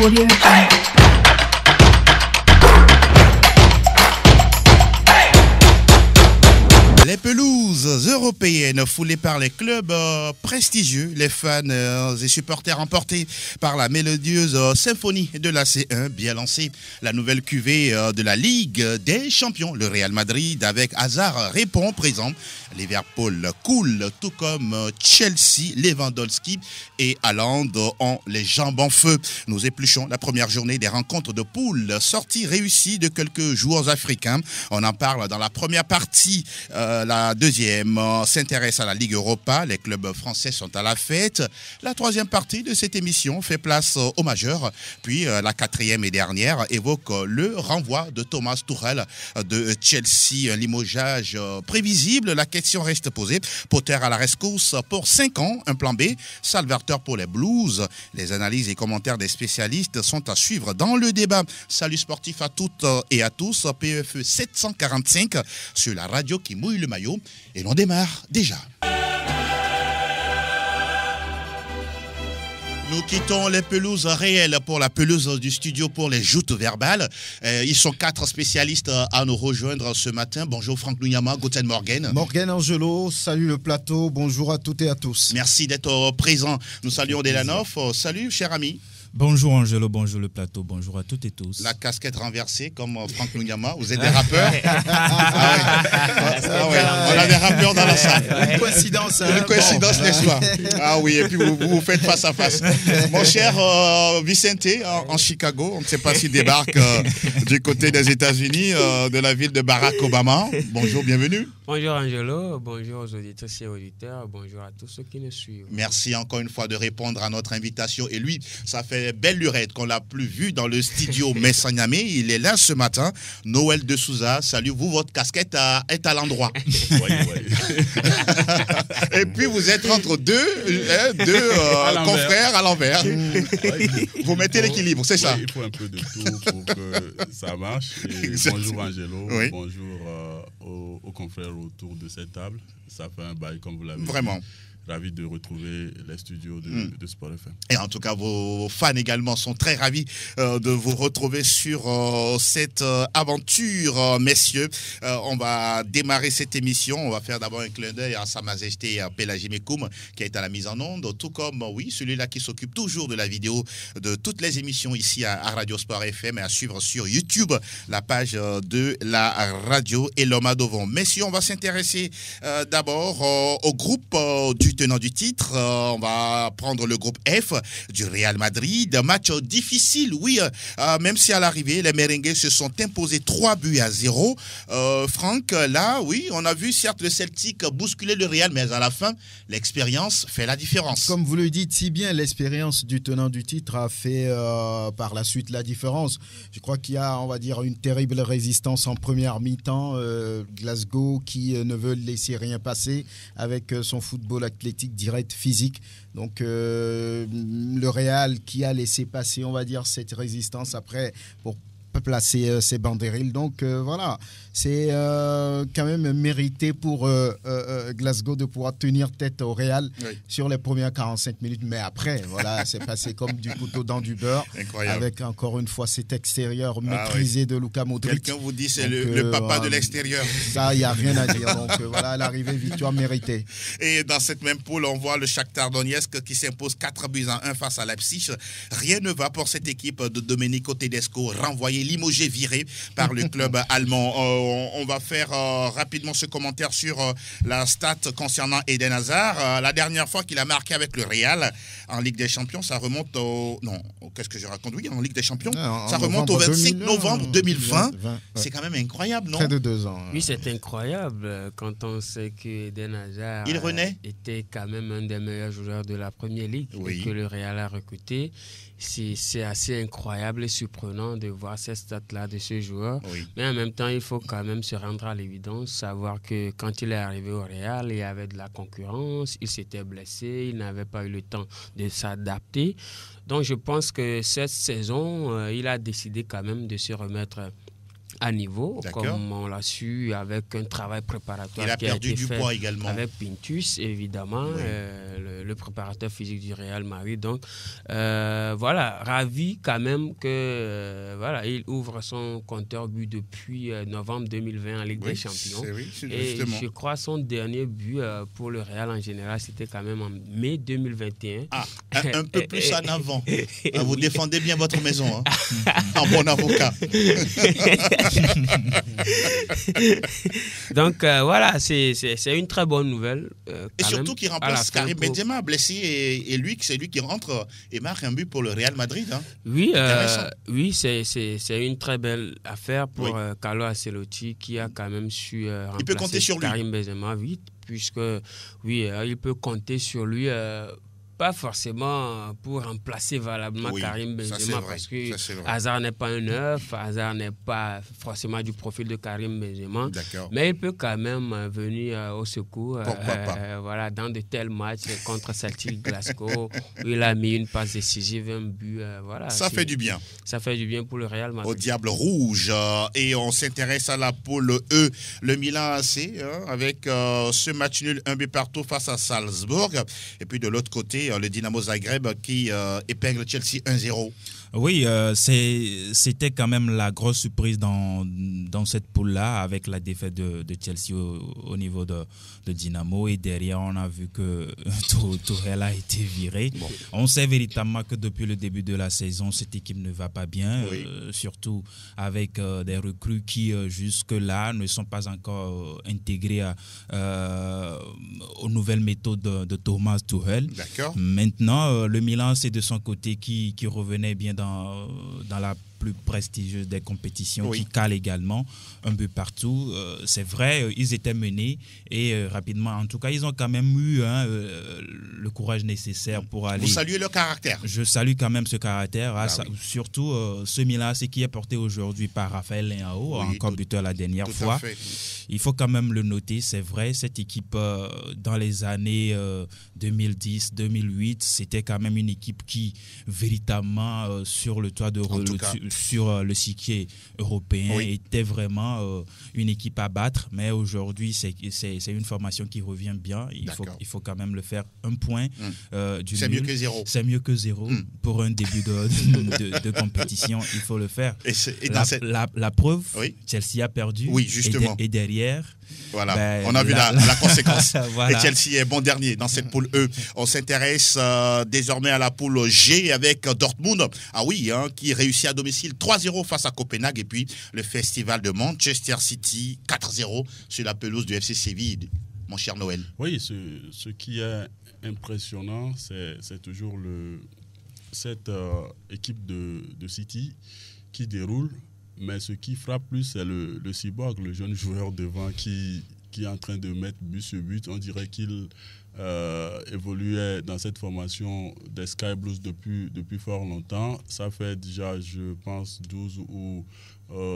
Audio Jungle. Les pelouses européennes foulées par les clubs prestigieux, les fans et supporters emportés par la mélodieuse symphonie de la C1, bien lancée. La nouvelle cuvée de la Ligue des Champions, le Real Madrid avec Hazard répond présent. Liverpool coule, tout comme Chelsea, Lewandowski et Haaland ont les jambes en feu. Nous épluchons la première journée des rencontres de poule, sortie réussie de quelques joueurs africains. On en parle dans la première partie. La deuxième s'intéresse à la Ligue Europa. Les clubs français sont à la fête. La troisième partie de cette émission fait place aux majeurs. Puis la quatrième et dernière évoque le renvoi de Thomas Tuchel de Chelsea. Un limogeage prévisible. La question reste posée. Potter à la rescousse pour 5 ans. Un plan B. Salvateur pour les Blues. Les analyses et commentaires des spécialistes sont à suivre dans le débat. Salut sportif à toutes et à tous. PFE 745 sur la radio qui mouille le maillot et l'on démarre déjà. Nous quittons les pelouses réelles pour la pelouse du studio pour les joutes verbales. Ils sont 4 spécialistes à nous rejoindre ce matin. Bonjour Franck Nouyama, Guten Morgen. Morgen Angelo, salut le plateau, bonjour à toutes et à tous. Merci d'être présent. Nous saluons Delanov. Salut cher ami. Bonjour Angelo, bonjour le plateau, bonjour à toutes et tous. La casquette renversée comme Franck Nouyama, vous êtes des rappeurs. On a des rappeurs dans la salle. Une coïncidence. Une coïncidence, n'est-ce pas? Ah oui, et puis vous faites face à face. Mon cher Vicente, en Chicago, on ne sait pas s'il débarque du côté des États-Unis, de la ville de Barack Obama. Bonjour, bienvenue. Bonjour Angelo, bonjour aux auditeurs et auditeurs, bonjour à tous ceux qui nous suivent. Merci encore une fois de répondre à notre invitation. Et lui, ça fait belle lurette qu'on l'a plus vu dans le studio Messanyamé. Il est là ce matin. Noël de Souza, salut vous, votre casquette est à l'endroit. Et puis vous êtes entre deux confrères à l'envers. Vous mettez l'équilibre, c'est ça? Il faut un peu de tout pour que ça marche. Et bonjour Angelo, oui. Bonjour aux confrères autour de cette table. Ça fait un bail comme vous l'avez dit. Vraiment. Ravi de retrouver les studios de Sport FM. Et en tout cas, vos fans également sont très ravis de vous retrouver sur cette aventure, messieurs. On va démarrer cette émission. On va faire d'abord un clin d'œil à Sa Majesté Pélagie Mekoum, qui est à la mise en onde, tout comme, oui, celui-là qui s'occupe toujours de la vidéo de toutes les émissions ici à Radio Sport FM et à suivre sur YouTube la page de la radio et l'homme à devant. Messieurs, on va s'intéresser d'abord au groupe du tenant du titre. On va prendre le groupe F du Real Madrid. Match difficile, oui, même si à l'arrivée, les merengues se sont imposés 3-0. Franck, là, oui, on a vu certes le Celtic bousculer le Real, mais à la fin, l'expérience fait la différence. Comme vous le dites si bien, l'expérience du tenant du titre a fait par la suite la différence. Je crois qu'il y a, on va dire, une terrible résistance en première mi-temps. Glasgow qui ne veut laisser rien passer avec son football athlétique direct, physique. Donc le Real qui a laissé passer, on va dire, cette résistance après pour placer ses banderilles. Donc voilà, c'est quand même mérité pour Glasgow de pouvoir tenir tête au Real sur les premières 45 minutes. Mais après, voilà, c'est passé comme du couteau dans du beurre. Incroyable. Avec encore une fois cet extérieur maîtrisé de Luka Modric. Quelqu'un vous dit c'est le papa de l'extérieur. Ça, il n'y a rien à dire. Donc voilà, à l'arrivée, victoire méritée. Et dans cette même poule, on voit le Shakhtar Donetsk qui s'impose 4-1 face à Leipzig. Rien ne va pour cette équipe de Domenico Tedesco, renvoyé, limogé, viré par le club allemand. On va faire rapidement ce commentaire sur la stat concernant Eden Hazard. La dernière fois qu'il a marqué avec le Real en Ligue des Champions, ça remonte au... Non, qu'est-ce que je raconte? Oui, en Ligue des Champions, ça remonte au 25 novembre 2020. C'est quand même incroyable, non? Près de 2 ans. Oui, c'est incroyable quand on sait que Eden Hazard était quand même un des meilleurs joueurs de la Première Ligue et que le Real a recruté. C'est assez incroyable et surprenant de voir ces stats-là de ce joueur. Oui. Mais en même temps, il faut quand même se rendre à l'évidence, savoir que quand il est arrivé au Real, il y avait de la concurrence, il s'était blessé, il n'avait pas eu le temps de s'adapter. Donc je pense que cette saison, il a décidé quand même de se remettre à niveau, comme on l'a su, avec un travail préparatoire. Il a perdu du poids également. Avec Pintus, évidemment, le préparateur physique du Real Madrid. Donc, voilà, ravi quand même que voilà, il ouvre son compteur but depuis novembre 2020 en Ligue des Champions. Et je crois son dernier but pour le Real en général, c'était quand même en mai 2021. Ah, un peu plus en avant. Vous défendez bien votre maison, hein, en bon avocat. Donc voilà, c'est une très bonne nouvelle. Et surtout qu'il remplace Karim Benzema, blessé, et c'est lui qui rentre et marque un but pour le Real Madrid. Hein. Oui, c'est une très belle affaire pour Carlo Ancelotti qui a quand même su remplacer il peut compter sur Karim Benzema, puisque il peut compter sur lui. Pas forcément pour remplacer valablement Karim Benzema, parce que Hazard n'est pas un neuf, Hazard n'est pas forcément du profil de Karim Benzema, mais il peut quand même venir au secours. Voilà, dans de tels matchs contre Celtic Glasgow, où il a mis une passe décisive, un but. Voilà, ça fait du bien. Ça fait du bien pour le Real Madrid. Au Diable Rouge. Et on s'intéresse à la poule E, le Milan AC, avec ce match nul 1-1 face à Salzbourg. Et puis de l'autre côté, le Dynamo Zagreb qui épingle Chelsea 1-0. Oui, c'était quand même la grosse surprise dans cette poule-là, avec la défaite de Chelsea au niveau de Dynamo. Et derrière, on a vu que Tuchel a été viré. Bon. On sait véritablement que depuis le début de la saison, cette équipe ne va pas bien, surtout avec des recrues qui, jusque-là, ne sont pas encore intégrées aux nouvelles méthodes de Thomas Tuchel. D'accord. Maintenant, le Milan, c'est de son côté qui revenait bien dans la plus prestigieuse des compétitions, qui cale également un but partout. C'est vrai, ils étaient menés et rapidement, en tout cas, ils ont quand même eu le courage nécessaire pour aller... Vous saluez leur caractère. Je salue quand même ce caractère, surtout ce Milan, c'est qui est porté aujourd'hui par Raphaël Leao, encore buteur la dernière fois. Il faut quand même le noter, c'est vrai, cette équipe dans les années 2010-2008, c'était quand même une équipe qui véritablement sur le toit sur le cyclier européen était vraiment une équipe à battre, mais aujourd'hui c'est une formation qui revient bien. Il faut quand même le faire un point. C'est mieux que zéro. C'est mieux que zéro pour un début de compétition. Il faut le faire. La preuve, Chelsea a perdu. Oui, justement. Et derrière, voilà, on a vu la conséquence. Voilà. Et Chelsea est bon dernier dans cette poule E. On s'intéresse désormais à la poule G avec Dortmund, qui réussit à domicile 3-0 face à Copenhague, et puis le festival de Manchester City 4-0 sur la pelouse du FC Séville. Mon cher Noël. Oui, ce qui est impressionnant, c'est toujours cette équipe de City qui déroule. Mais ce qui frappe plus, c'est le cyborg, le jeune joueur devant qui est en train de mettre but sur but. On dirait qu'il évoluait dans cette formation des Sky Blues depuis fort longtemps. Ça fait déjà, je pense, 12 ou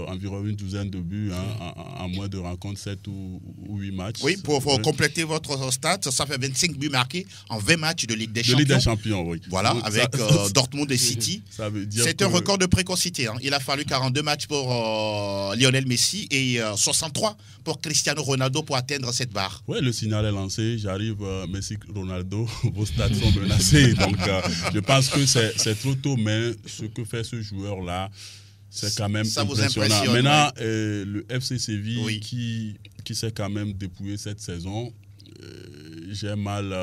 environ une douzaine de buts en moins de rencontres, 7 ou 8 matchs. Oui, pour compléter votre stat, ça fait 25 buts marqués en 20 matchs de Ligue des Champions. De Ligue des Champions, oui. Voilà, donc, avec Dortmund et City. C'est un record de précocité. Il a fallu 42 matchs pour Lionel Messi et 63 pour Cristiano Ronaldo pour atteindre cette barre. Oui, le signal est lancé. J'arrive, Messi, Ronaldo, vos stats sont menacés. Donc, je pense que c'est trop tôt, mais ce que fait ce joueur-là, c'est quand même impressionnant. Maintenant, le FC Séville qui s'est quand même dépouillé cette saison, j'ai mal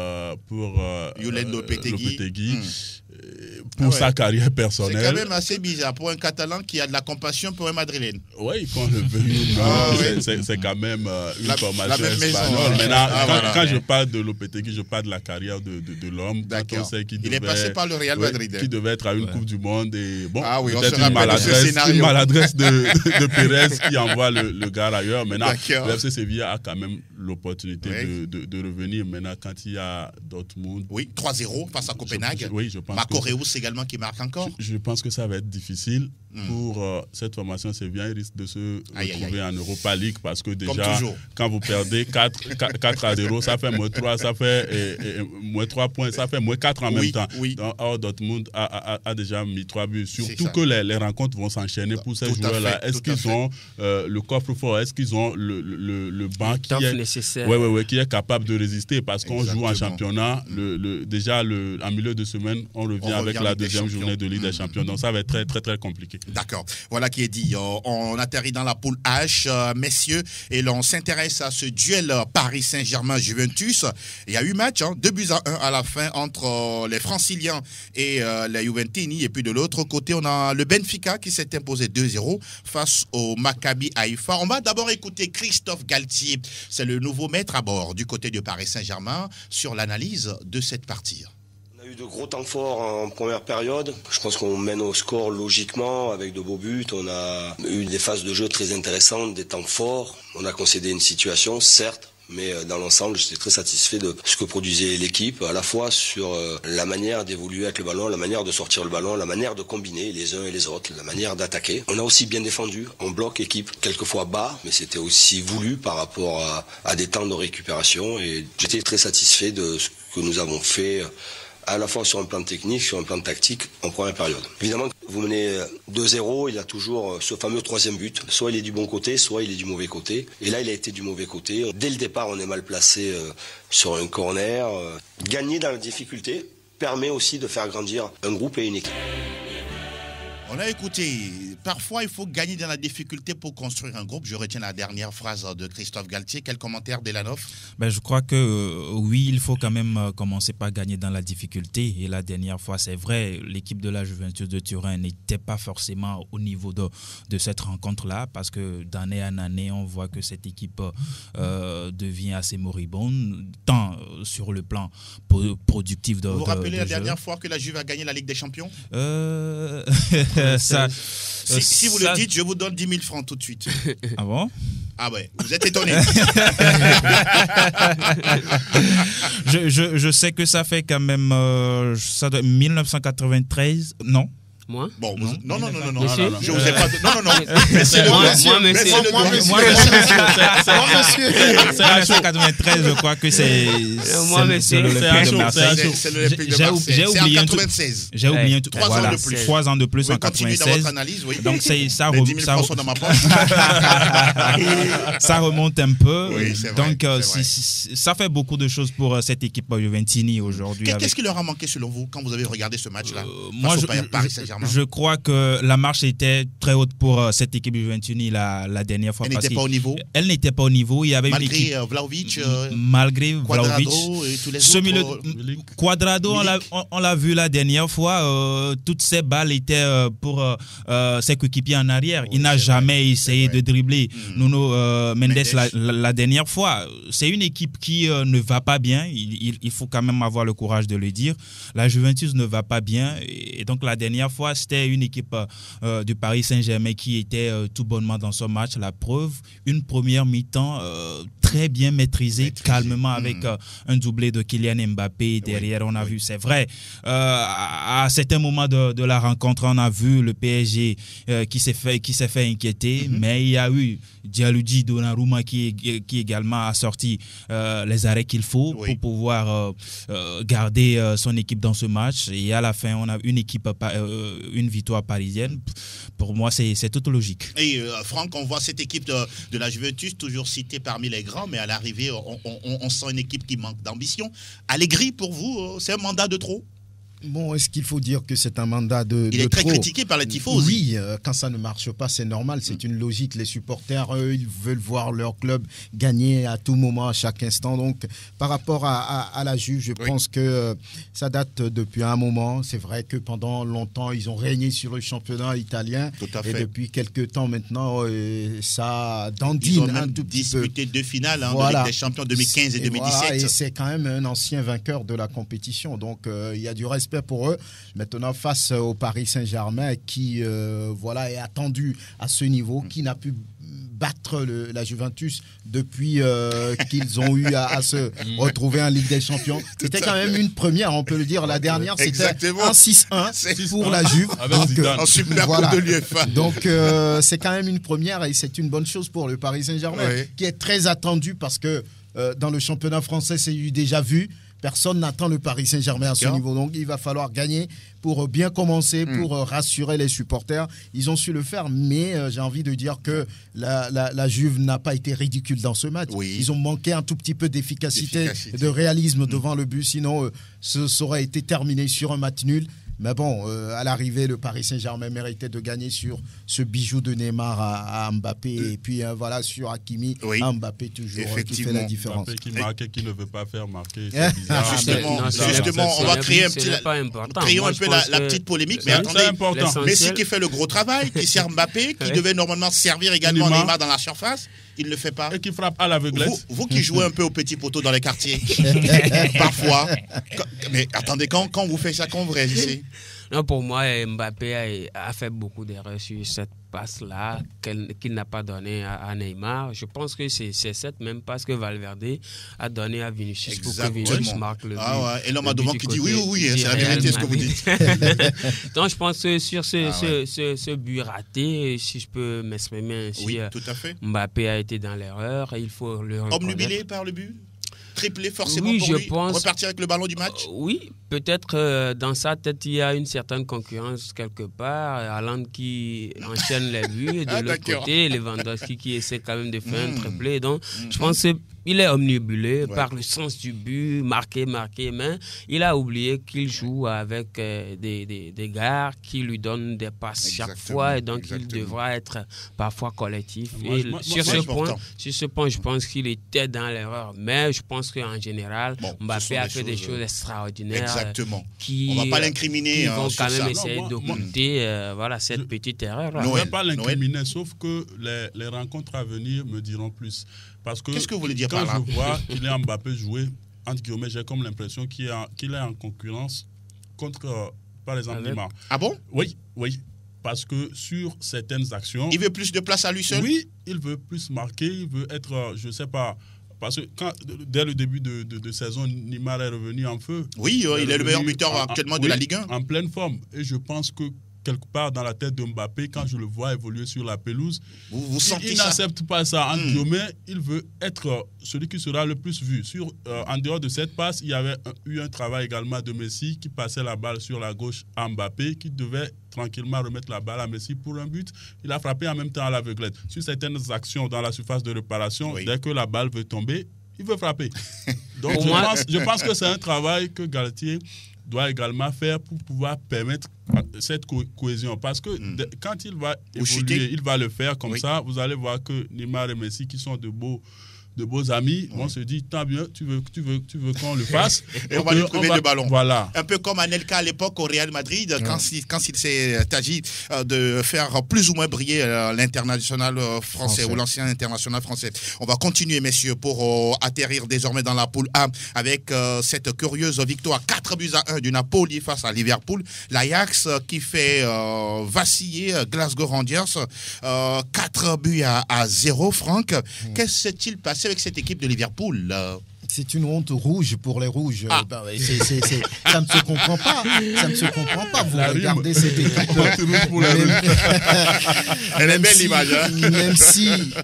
pour Julen Lopetegui. Pour sa carrière personnelle. C'est quand même assez bizarre pour un Catalan qui a de la compassion pour un Madrilène. Oui, quand le veut, c'est quand même une formation espagnole. Maintenant, quand je parle de Lopetegui, je parle de la carrière de l'homme. On sait qu'il est passé par le Real Madrid. Qui devait être à une Coupe du Monde. Et bon, peut-être une maladresse de Pérez qui envoie le gars ailleurs. Maintenant, le FC Séville a quand même l'opportunité de revenir. Maintenant, quand il y a Dortmund. Oui, 3-0 face à Copenhague. Oui, je pense. Marco Reus également qui marque encore. Je pense que ça va être difficile. pour cette formation sévien. Il risque de se retrouver en Europa League parce que déjà, quand vous perdez 4-0, ça fait moins 3, ça fait moins 3 points, ça fait moins 4 en même temps. Donc, Dortmund a déjà mis 3 buts. Surtout que les rencontres vont s'enchaîner pour ces joueurs-là. Est-ce qu'ils ont le coffre-fort? Est-ce qu'ils ont le banc qui est capable de résister? Parce qu'on joue en championnat. Déjà, en milieu de semaine, on revient avec la deuxième journée de Ligue des Champions. Donc, ça va être très, très, très compliqué. D'accord. Voilà qui est dit. On atterrit dans la poule H, messieurs, et l'on s'intéresse à ce duel Paris Saint-Germain-Juventus. Il y a eu match, 2-1 à la fin entre les Franciliens et les Juventini. Et puis de l'autre côté, on a le Benfica qui s'est imposé 2-0 face au Maccabi Haïfa. On va d'abord écouter Christophe Galtier. C'est le nouveau maître à bord du côté de Paris Saint-Germain sur l'analyse de cette partie. On a eu de gros temps forts en première période. Je pense qu'on mène au score logiquement avec de beaux buts. On a eu des phases de jeu très intéressantes, des temps forts. On a concédé une situation, certes. Mais dans l'ensemble, j'étais très satisfait de ce que produisait l'équipe, à la fois sur la manière d'évoluer avec le ballon, la manière de sortir le ballon, la manière de combiner les uns et les autres, la manière d'attaquer. On a aussi bien défendu, en bloc équipe, quelquefois bas, mais c'était aussi voulu par rapport à des temps de récupération. Et j'étais très satisfait de ce que nous avons fait, à la fois sur un plan technique, sur un plan tactique, en première période. Évidemment, vous menez 2-0, il y a toujours ce fameux troisième but. Soit il est du bon côté, soit il est du mauvais côté. Et là, il a été du mauvais côté. Dès le départ, on est mal placé sur un corner. Gagner dans la difficulté permet aussi de faire grandir un groupe et une équipe. On a écouté, parfois il faut gagner dans la difficulté pour construire un groupe. Je retiens la dernière phrase de Christophe Galtier. Quel commentaire d'Elanov? Je crois que oui, il faut quand même commencer par gagner dans la difficulté. Et la dernière fois, c'est vrai, l'équipe de la Juventus de Turin n'était pas forcément au niveau de cette rencontre-là, parce que d'année en année, on voit que cette équipe devient assez moribonde, tant sur le plan productif de Vous vous rappelez la dernière fois que la Juve a gagné la Ligue des Champions? Si vous le dites, je vous donne 10 000 francs tout de suite. Ah bon? Ah ouais, vous êtes étonné. je sais que ça fait quand même 1993, non? Moi? Bon, non. Monsieur? Je vous ai pas. Non. Moi, monsieur. C'est la 93, je crois que c'est. Moi, monsieur. l'Olympique de Marseille. C'est l'Olympique de Marseille. C'est en 96. J'ai oublié 3 ans de plus. 3 ans de plus en 96. Continuez dans votre analyse, oui. Donc, ça Les 10 000 francs sont dans ma poche. Ça remonte un peu. Oui, c'est vrai. Donc, ça fait beaucoup de choses pour cette équipe Juventini aujourd'hui. Qu'est-ce qui leur a manqué selon vous quand vous avez regardé ce match-là? Moi, je crois que la marche était très haute pour cette équipe Juventini la dernière fois. Elle n'était pas au niveau. Elle n'était pas au niveau. Il y avait malgré une équipe, Vlahovic, malgré Vlahovic, et tous les autres. Quadrado, on l'a vu la dernière fois. Toutes ces balles étaient pour ses coéquipiers en arrière. Il n'a jamais essayé de dribbler Nuno Mendes la dernière fois. C'est une équipe qui ne va pas bien. Il faut quand même avoir le courage de le dire. La Juventus ne va pas bien. Et donc la dernière fois, c'était une équipe du Paris Saint-Germain qui était tout bonnement dans ce match. La preuve, une première mi-temps très bien maîtrisée, calmement, avec un doublé de Kylian Mbappé derrière. On a vu, c'est vrai, à certains moments de la rencontre, on a vu le PSG qui s'est fait inquiéter, mais il y a eu Gianluigi Donnarumma qui également a sorti les arrêts qu'il faut pour pouvoir garder son équipe dans ce match. Et à la fin, on a une victoire parisienne. Pour moi, c'est toute logique. Et Franck, on voit cette équipe de la Juventus toujours citée parmi les grands, mais à l'arrivée, on sent une équipe qui manque d'ambition. Allegri, pour vous, c'est un mandat de trop? Bon, est-ce qu'il faut dire que c'est un mandat de Il est très trop critiqué par les tifos. Oui, quand ça ne marche pas, c'est normal, c'est une logique. Les supporters, eux, ils veulent voir leur club gagner à tout moment, à chaque instant. Donc, par rapport à la Juve, je pense que ça date depuis un moment. C'est vrai que pendant longtemps, ils ont régné sur le championnat italien. Tout à fait. Et depuis quelques temps maintenant, ça dandine un tout petit peu. Ils ont disputé 2 finales de Ligue des Champions 2015 et 2017. Voilà, et c'est quand même un ancien vainqueur de la compétition. Donc, il y a du respect pour eux. Maintenant, face au Paris Saint-Germain qui est attendu à ce niveau, qui n'a pu battre la Juventus depuis qu'ils ont eu à se retrouver en Ligue des Champions. C'était quand même une première, on peut le dire. La dernière, c'était un 6-1 pour la Juve. En super coupe de l'UEFA. Donc, c'est quand même une première et c'est une bonne chose pour le Paris Saint-Germain, qui est très attendu parce que dans le championnat français, c'est déjà vu. Personne n'attend le Paris Saint-Germain à ce niveau. Donc, il va falloir gagner pour bien commencer, pour rassurer les supporters. Ils ont su le faire, mais j'ai envie de dire que la Juve n'a pas été ridicule dans ce match. Ils ont manqué un tout petit peu d'efficacité, de réalisme devant le but. Sinon, ça aurait été terminé sur un match nul. Mais bon, à l'arrivée, le Paris Saint-Germain méritait de gagner sur ce bijou de Neymar à Mbappé. Et puis voilà, sur Hakimi, à Mbappé toujours qui fait la différence. Mbappé qui marque, qui ne veut pas faire marquer. C'est bizarre. Justement, on va créer un petit... Créons un peu la petite polémique. Mais attendez, Messi qui fait le gros travail, qui sert Mbappé, qui devait normalement servir également Neymar dans la surface. Il ne le fait pas. Et qui frappe à l'aveuglette. Vous qui jouez un peu au petit poteau dans les quartiers, parfois. Mais attendez, quand vous faites ça, quand vous réagissez? Non, pour moi, Mbappé a fait beaucoup d'erreurs sur cette passe-là qu'il n'a pas donnée à Neymar. Je pense que c'est cette même passe que Valverde a donnée à Vinicius pour que Vinicius marque le but. Et l'homme a devant qui dit oui, c'est la vérité ce que vous dites. Donc je pense que sur ce but raté, si je peux m'exprimer ainsi, tout à fait. Mbappé a été dans l'erreur et il faut le reconnaître. Obnubilé par le but? Triplé forcément pour lui, repartir avec le ballon du match? Oui, peut-être dans sa tête il y a une certaine concurrence quelque part. Haaland qui enchaîne les buts et de l'autre côté Lewandowski qui essaie quand même de faire un triplé. Donc je pense qu'il est omnibulé par le sens du but, marqué, mais il a oublié qu'il joue avec des gars qui lui donnent des passes chaque fois et donc il devra être parfois collectif. Sur ce point, je pense qu'il était dans l'erreur, mais je pense qu'en général, Mbappé a fait des choses extraordinaires. Exactement. On ne va pas l'incriminer. Ils vont quand même essayer d'occulter cette petite erreur. Je ne vais pas l'incriminer, sauf que les rencontres à venir me diront plus. Parce que qu'est-ce que vous voulez dire quand par là? Je vois Kylian Mbappé jouer, entre guillemets, j'ai comme l'impression qu'il est en concurrence contre, par exemple, Neymar. Ah bon? Oui. Parce que sur certaines actions... Il veut plus de place à lui seul? Oui, il veut plus marquer, il veut être, je ne sais pas... Parce que dès le début de saison, Neymar est revenu en feu. Oui, il est le meilleur buteur actuellement de la Ligue 1. En pleine forme. Et je pense que quelque part dans la tête de Mbappé, quand je le vois évoluer sur la pelouse, il n'accepte pas ça. En guillemets, il veut être celui qui sera le plus vu. En dehors de cette passe, il y avait eu un travail également de Messi qui passait la balle sur la gauche à Mbappé, qui devait tranquillement remettre la balle à Messi pour un but. Il a frappé en même temps à l'aveuglette. Sur certaines actions dans la surface de réparation, dès que la balle veut tomber, il veut frapper. Donc je pense que c'est un travail que Galtier doit également faire pour pouvoir permettre cette cohésion. Parce que quand il va évoluer, il va le faire comme ça. Vous allez voir que Neymar et Messi, qui sont de beaux amis, on se dit, tant bien, tu veux qu'on le fasse. Et on va lui trouver le ballon. Voilà. Un peu comme Anelka à l'époque au Real Madrid, quand il s'est agi de faire plus ou moins briller l'international français ou l'ancien international français. On va continuer, messieurs, pour atterrir désormais dans la poule A avec cette curieuse victoire 4-1 du Napoli face à Liverpool. L'Ajax qui fait vaciller Glasgow Rangers 4-0, Franck. Qu'est-ce qui s'est-il passé avec cette équipe de Liverpool? C'est une honte rouge pour les rouges. Ça ne se comprend pas. Ça ne se comprend pas. Vous regardez cette équipe. Elle est belle l'image.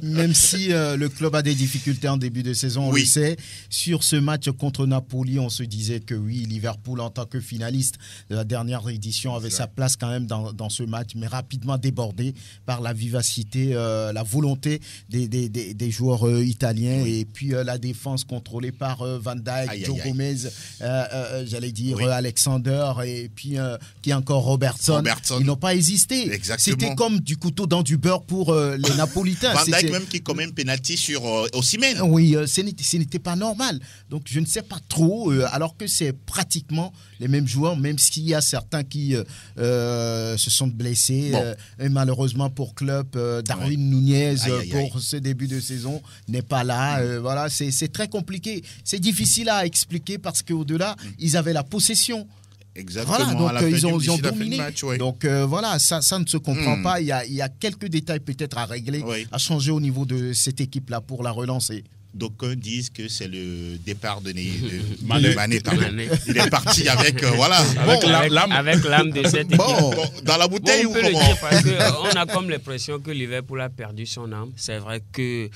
Même si le club a des difficultés en début de saison, on le sait. Sur ce match contre Napoli, on se disait que oui, Liverpool en tant que finaliste de la dernière édition avait sa place quand même dans ce match, mais rapidement débordé par la vivacité, la volonté des joueurs italiens et puis la défense contrôlée par Van Dijk, Joe Gomez, j'allais dire Alexander et puis qui est encore Robertson. Ils n'ont pas hésité. C'était comme du couteau dans du beurre pour les Napolitains. Van Dijk même qui commet un penalty sur Osimhen. Oui, ce n'était pas normal. Donc je ne sais pas trop, alors que c'est pratiquement les mêmes joueurs, même s'il y a certains qui se sont blessés. Et malheureusement pour club, Darwin Nunez pour ce début de saison n'est pas là. Voilà, c'est très compliqué. C'est difficile à expliquer parce qu'au-delà, ils avaient la possession. Exactement. Voilà, donc ils ont dominé. Match, donc voilà, ça ne se comprend pas. Il y a quelques détails peut-être à régler, à changer au niveau de cette équipe-là pour la relancer. D'aucuns disent que c'est le départ de Mané. Il est parti avec avec l'âme de cette équipe. Bon, dans la bouteille on peut le dire parce qu'on a comme l'impression que Liverpool a perdu son âme. C'est vrai que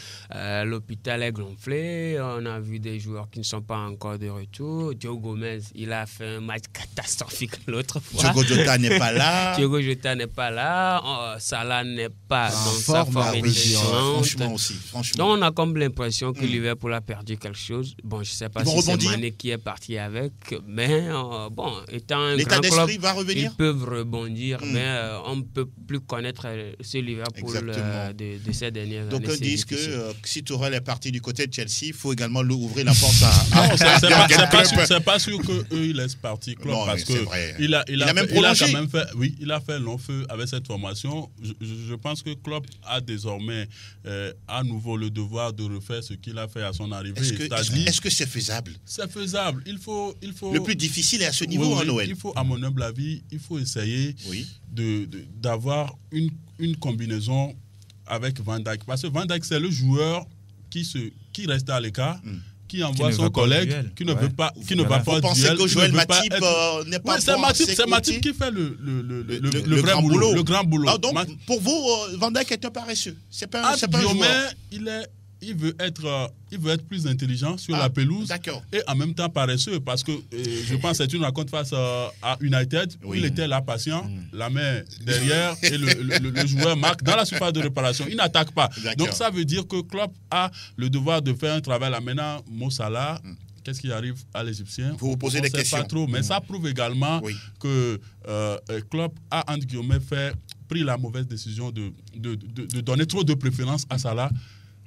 l'hôpital est gonflé. On a vu des joueurs qui ne sont pas encore de retour. Diogo Gomez, il a fait un match catastrophique l'autre fois. Diogo Jota n'est pas là. Salah n'est pas dans sa forme excellente. Franchement. Donc on a comme l'impression que Liverpool a perdu quelque chose. Bon, je ne sais pas si c'est Mané qui est parti avec, mais étant un grand club, ils peuvent rebondir, mais on ne peut plus connaître ce Liverpool de ces dernières années. Donc ils disent que si Tourelle est parti du côté de Chelsea, il faut également ouvrir la porte à c'est pas sûr qu'eux ils laissent partir Klopp, parce que il a fait long feu avec cette formation. Je pense que Klopp a désormais à nouveau le devoir de refaire ce qu'il a fait à son arrivée. Est-ce que c'est faisable? C'est faisable. Il faut. Le plus difficile est à ce niveau, Noël. Il faut, à mon humble avis, essayer d'avoir une combinaison avec Van Dijk. Parce que Van Dijk, c'est le joueur qui reste à l'écart. Qui envoie son collègue, qui ne veut pas duel. Vous pensez que Joël Matip n'est pas bon? C'est Matip qui fait le vrai boulot. Le grand boulot. Ah, donc, pour vous, Van Dijk est un paresseux. C'est pas un joueur. Il veut être plus intelligent sur la pelouse et en même temps paresseux, parce que je pense que c'est une rencontre face à United où il était là patient, la main derrière et le joueur marque dans la surface de réparation. Il n'attaque pas. Donc ça veut dire que Klopp a le devoir de faire un travail là. Maintenant, Mo Salah, qu'est-ce qui arrive à l'Égyptien? Vous posez des questions. Pas trop, mais ça prouve également que Klopp a, entre guillemets, pris la mauvaise décision de donner trop de préférence à Salah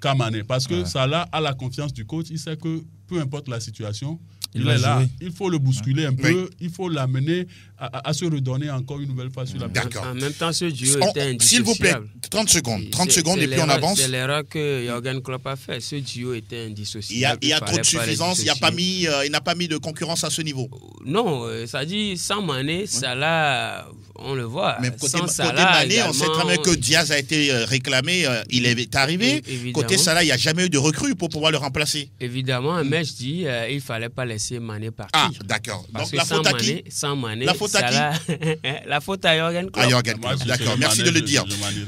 qu'à Mané. Parce que Salah a la confiance du coach. Il sait que peu importe la situation, il est là. Il faut le bousculer un peu. Il faut l'amener à se redonner encore une nouvelle fois sur la place. En même temps, ce duo était indissociable. S'il vous plaît, 30 secondes. 30 secondes et puis on avance. C'est l'erreur que Jürgen Klopp a fait. Ce duo était indissociable. Il y a trop de suffisance. Il n'a pas mis de concurrence à ce niveau. Non, ça dit sans Mané, Salah, on le voit. Mais côté Mané, on sait très bien que Diaz a été réclamé. Il est arrivé. Côté Salah, il n'y a jamais eu de recrue pour pouvoir le remplacer. Évidemment, mais je dis, il ne fallait pas laisser Mané partir. Ah, d'accord. Donc la faute à qui? Sans Mané, la faute à qui? La faute à Jürgen Klopp. D'accord, merci de le dire.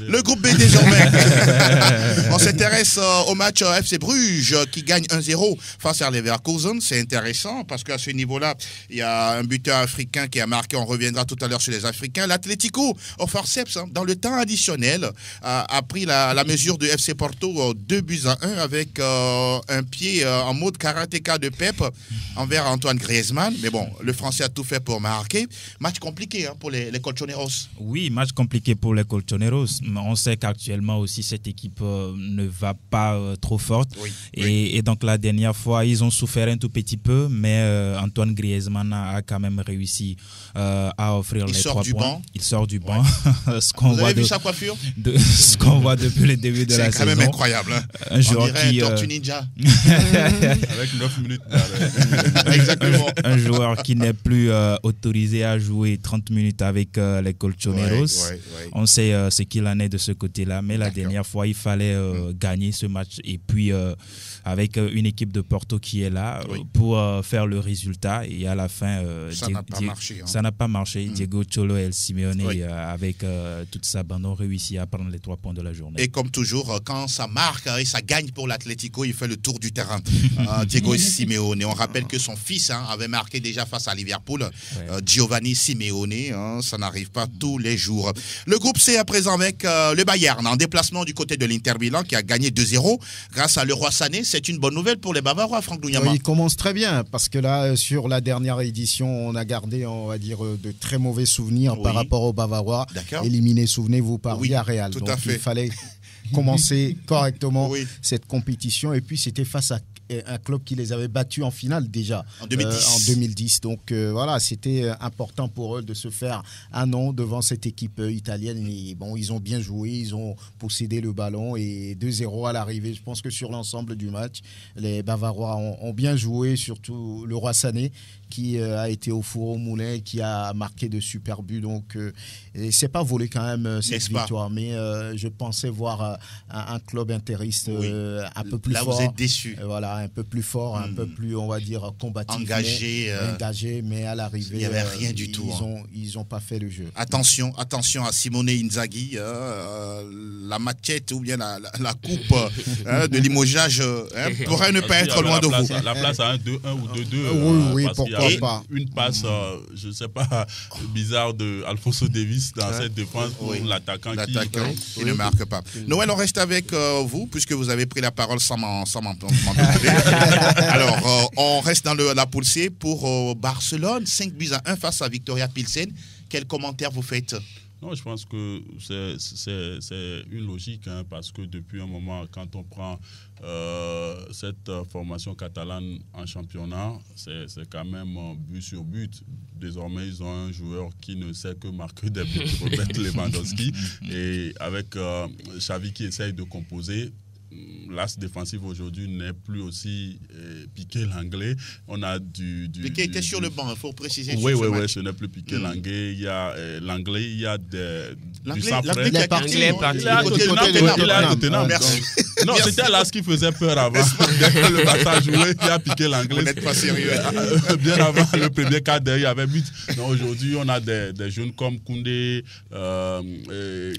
Le groupe B désormais. On s'intéresse au match FC Bruges qui gagne 1-0 face à Leverkusen. C'est intéressant parce qu'à ce niveau-là, il y a un buteur africain qui a marqué. On reviendra tout à l'heure sur les Africains. L'Atlético, au forceps, dans le temps additionnel, a pris la mesure de FC Porto 2-1 avec un pied en mode karatéka de Pep envers Antoine Griezmann. Mais bon, le Français a tout fait pour marquer. Match compliqué pour les Colchoneros. Oui, match compliqué pour les Colchoneros. On sait qu'actuellement aussi cette équipe ne va pas trop forte. Et donc la dernière fois, ils ont souffert un tout petit peu, mais Antoine Griezmann a quand même réussi à offrir les 3 points. Il sort du banc. Vous avez vu sa coiffure? Ce qu'on voit depuis le début de la saison. C'est quand même incroyable. Un joueur qui... Tortue Ninja. Avec 9 minutes. Exactement. Un joueur qui n'est plus autorisé à jouer 30 minutes avec les Colchoneros. On sait ce qu'il en est de ce côté-là, mais la dernière fois, il fallait gagner ce match. Et puis, avec une équipe de Porto qui est là pour faire le résultat. Et à la fin, ça n'a pas marché. Diego Cholo et El Simeone, avec toute sa bande, ont réussi à prendre les 3 points de la journée. Et comme toujours, quand ça marque et ça gagne pour l'Atlético, il fait le tour du terrain. Diego Simeone. On rappelle que son fils avait marqué déjà face à Liverpool. Giovanni Simeone. Ça n'arrive pas tous les jours. Le groupe C à présent avec le Bayern en déplacement du côté de l'Inter Milan qui a gagné 2-0 grâce à Leroy Sané. C'est une bonne nouvelle pour les Bavarois, Franck Dougnama. Il commence très bien parce que là, sur la dernière édition, on a gardé, on va dire, de très mauvais souvenirs par rapport aux Bavarois. Éliminés, souvenez-vous, par Villarreal. Donc il fallait commencer correctement cette compétition. Et puis c'était face à un club qui les avait battus en finale déjà en 2010. Donc voilà, c'était important pour eux de se faire un nom devant cette équipe italienne. Et bon, ils ont bien joué, ils ont possédé le ballon et 2-0 à l'arrivée. Je pense que sur l'ensemble du match, les Bavarois ont bien joué, surtout Leroy Sané qui a été au four au moulin, qui a marqué de super buts. Donc, c'est pas volé quand même cette victoire. Mais je pensais voir un club interiste un peu plus fort. Là, vous êtes déçu. Voilà, un peu plus fort, un peu plus, on va dire, combatif. Engagé, mais à l'arrivée, il n'y avait rien du tout. Ils n'ont pas fait le jeu. Attention à Simone Inzaghi. La machette ou bien la coupe de limogeage pourrait ne pas être loin de vous. La place à 1-2-1 ou 2-2. Oui, pourquoi pas. Une passe, je ne sais pas, bizarre de Alphonso Davies dans cette défense pour l'attaquant qui ne marque pas. Noël, on reste avec vous puisque vous avez pris la parole sans m'en demander. Alors, on reste dans la poule C pour Barcelone, 5-1 face à Victoria Pilsen. Quel commentaire vous faites? Non, je pense que c'est une logique, parce que depuis un moment, quand on prend cette formation catalane en championnat, c'est quand même but sur but. Désormais, ils ont un joueur qui ne sait que marquer des buts, Robert Lewandowski, et avec Xavi qui essaye de composer. L'as défensif aujourd'hui n'est plus aussi Piqué l'anglais. On a Piqué était sur le banc, il faut préciser. Oui, ce n'est plus Piqué l'anglais. Il y a l'anglais, il y a du sang frais. Il est parti. Il est à Tottenham. Non, c'était l'as qui faisait peur avant. Dès que le Barça jouait, il y a Piqué l'anglais. Vous n'êtes pas sérieux. Bien avant le premier quart d'heure, il y avait but. Aujourd'hui, on a des jeunes comme Koundé,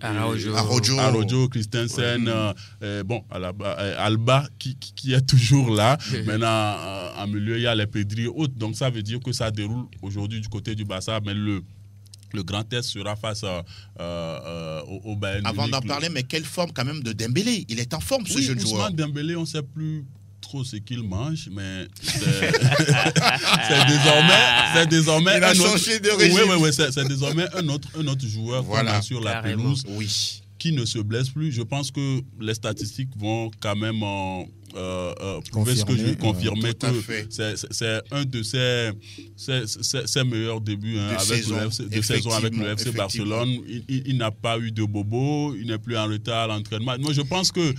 Araujo, Christensen, Alba qui est toujours là. Maintenant, en milieu, il y a les Pedri et autres. Donc, ça veut dire que ça déroule aujourd'hui du côté du Barça. Mais le grand test sera face au Bayern. Avant d'en parler, mais quelle forme quand même de Dembélé. Il est en forme, ce jeune joueur. Dembélé, on ne sait plus trop ce qu'il mange, mais c'est désormais il a changé de régime. Oui, c'est désormais un autre joueur sur la pelouse. Oui. Qui ne se blesse plus. Je pense que les statistiques vont quand même prouver ce que je veux confirmer, que c'est un de ses meilleurs débuts de saison avec le FC Barcelone. Il n'a pas eu de bobo, il n'est plus en retard à l'entraînement. Moi, je pense que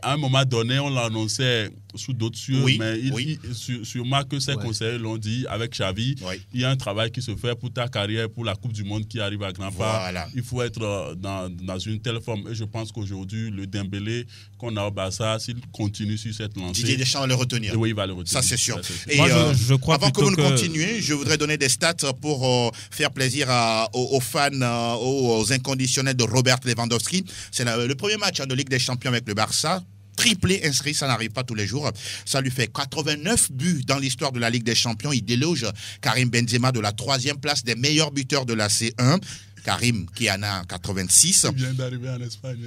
à un moment donné, on l'annonçait sous d'autres cieux, mais sûrement que ses conseillers l'ont dit avec Xavi. Il y a un travail qui se fait pour ta carrière, pour la Coupe du Monde qui arrive à grands pas. Il faut être dans une telle forme. Et je pense qu'aujourd'hui, le Dembélé qu'on a au Barça, s'il continue sur cette lancée, Didier Deschamps va le retenir. Oui, il va le retenir. Ça, c'est sûr. Et moi, je crois avant que vous ne continuiez, je voudrais donner des stats pour faire plaisir aux fans, aux inconditionnels de Robert Lewandowski. C'est le premier match de Ligue des Champions avec le Barça. Triplé inscrit, ça n'arrive pas tous les jours. Ça lui fait 89 buts dans l'histoire de la Ligue des Champions. Il déloge Karim Benzema de la 3e place des meilleurs buteurs de la C1. Karim qui en a 86. Il vient d'arriver en Espagne.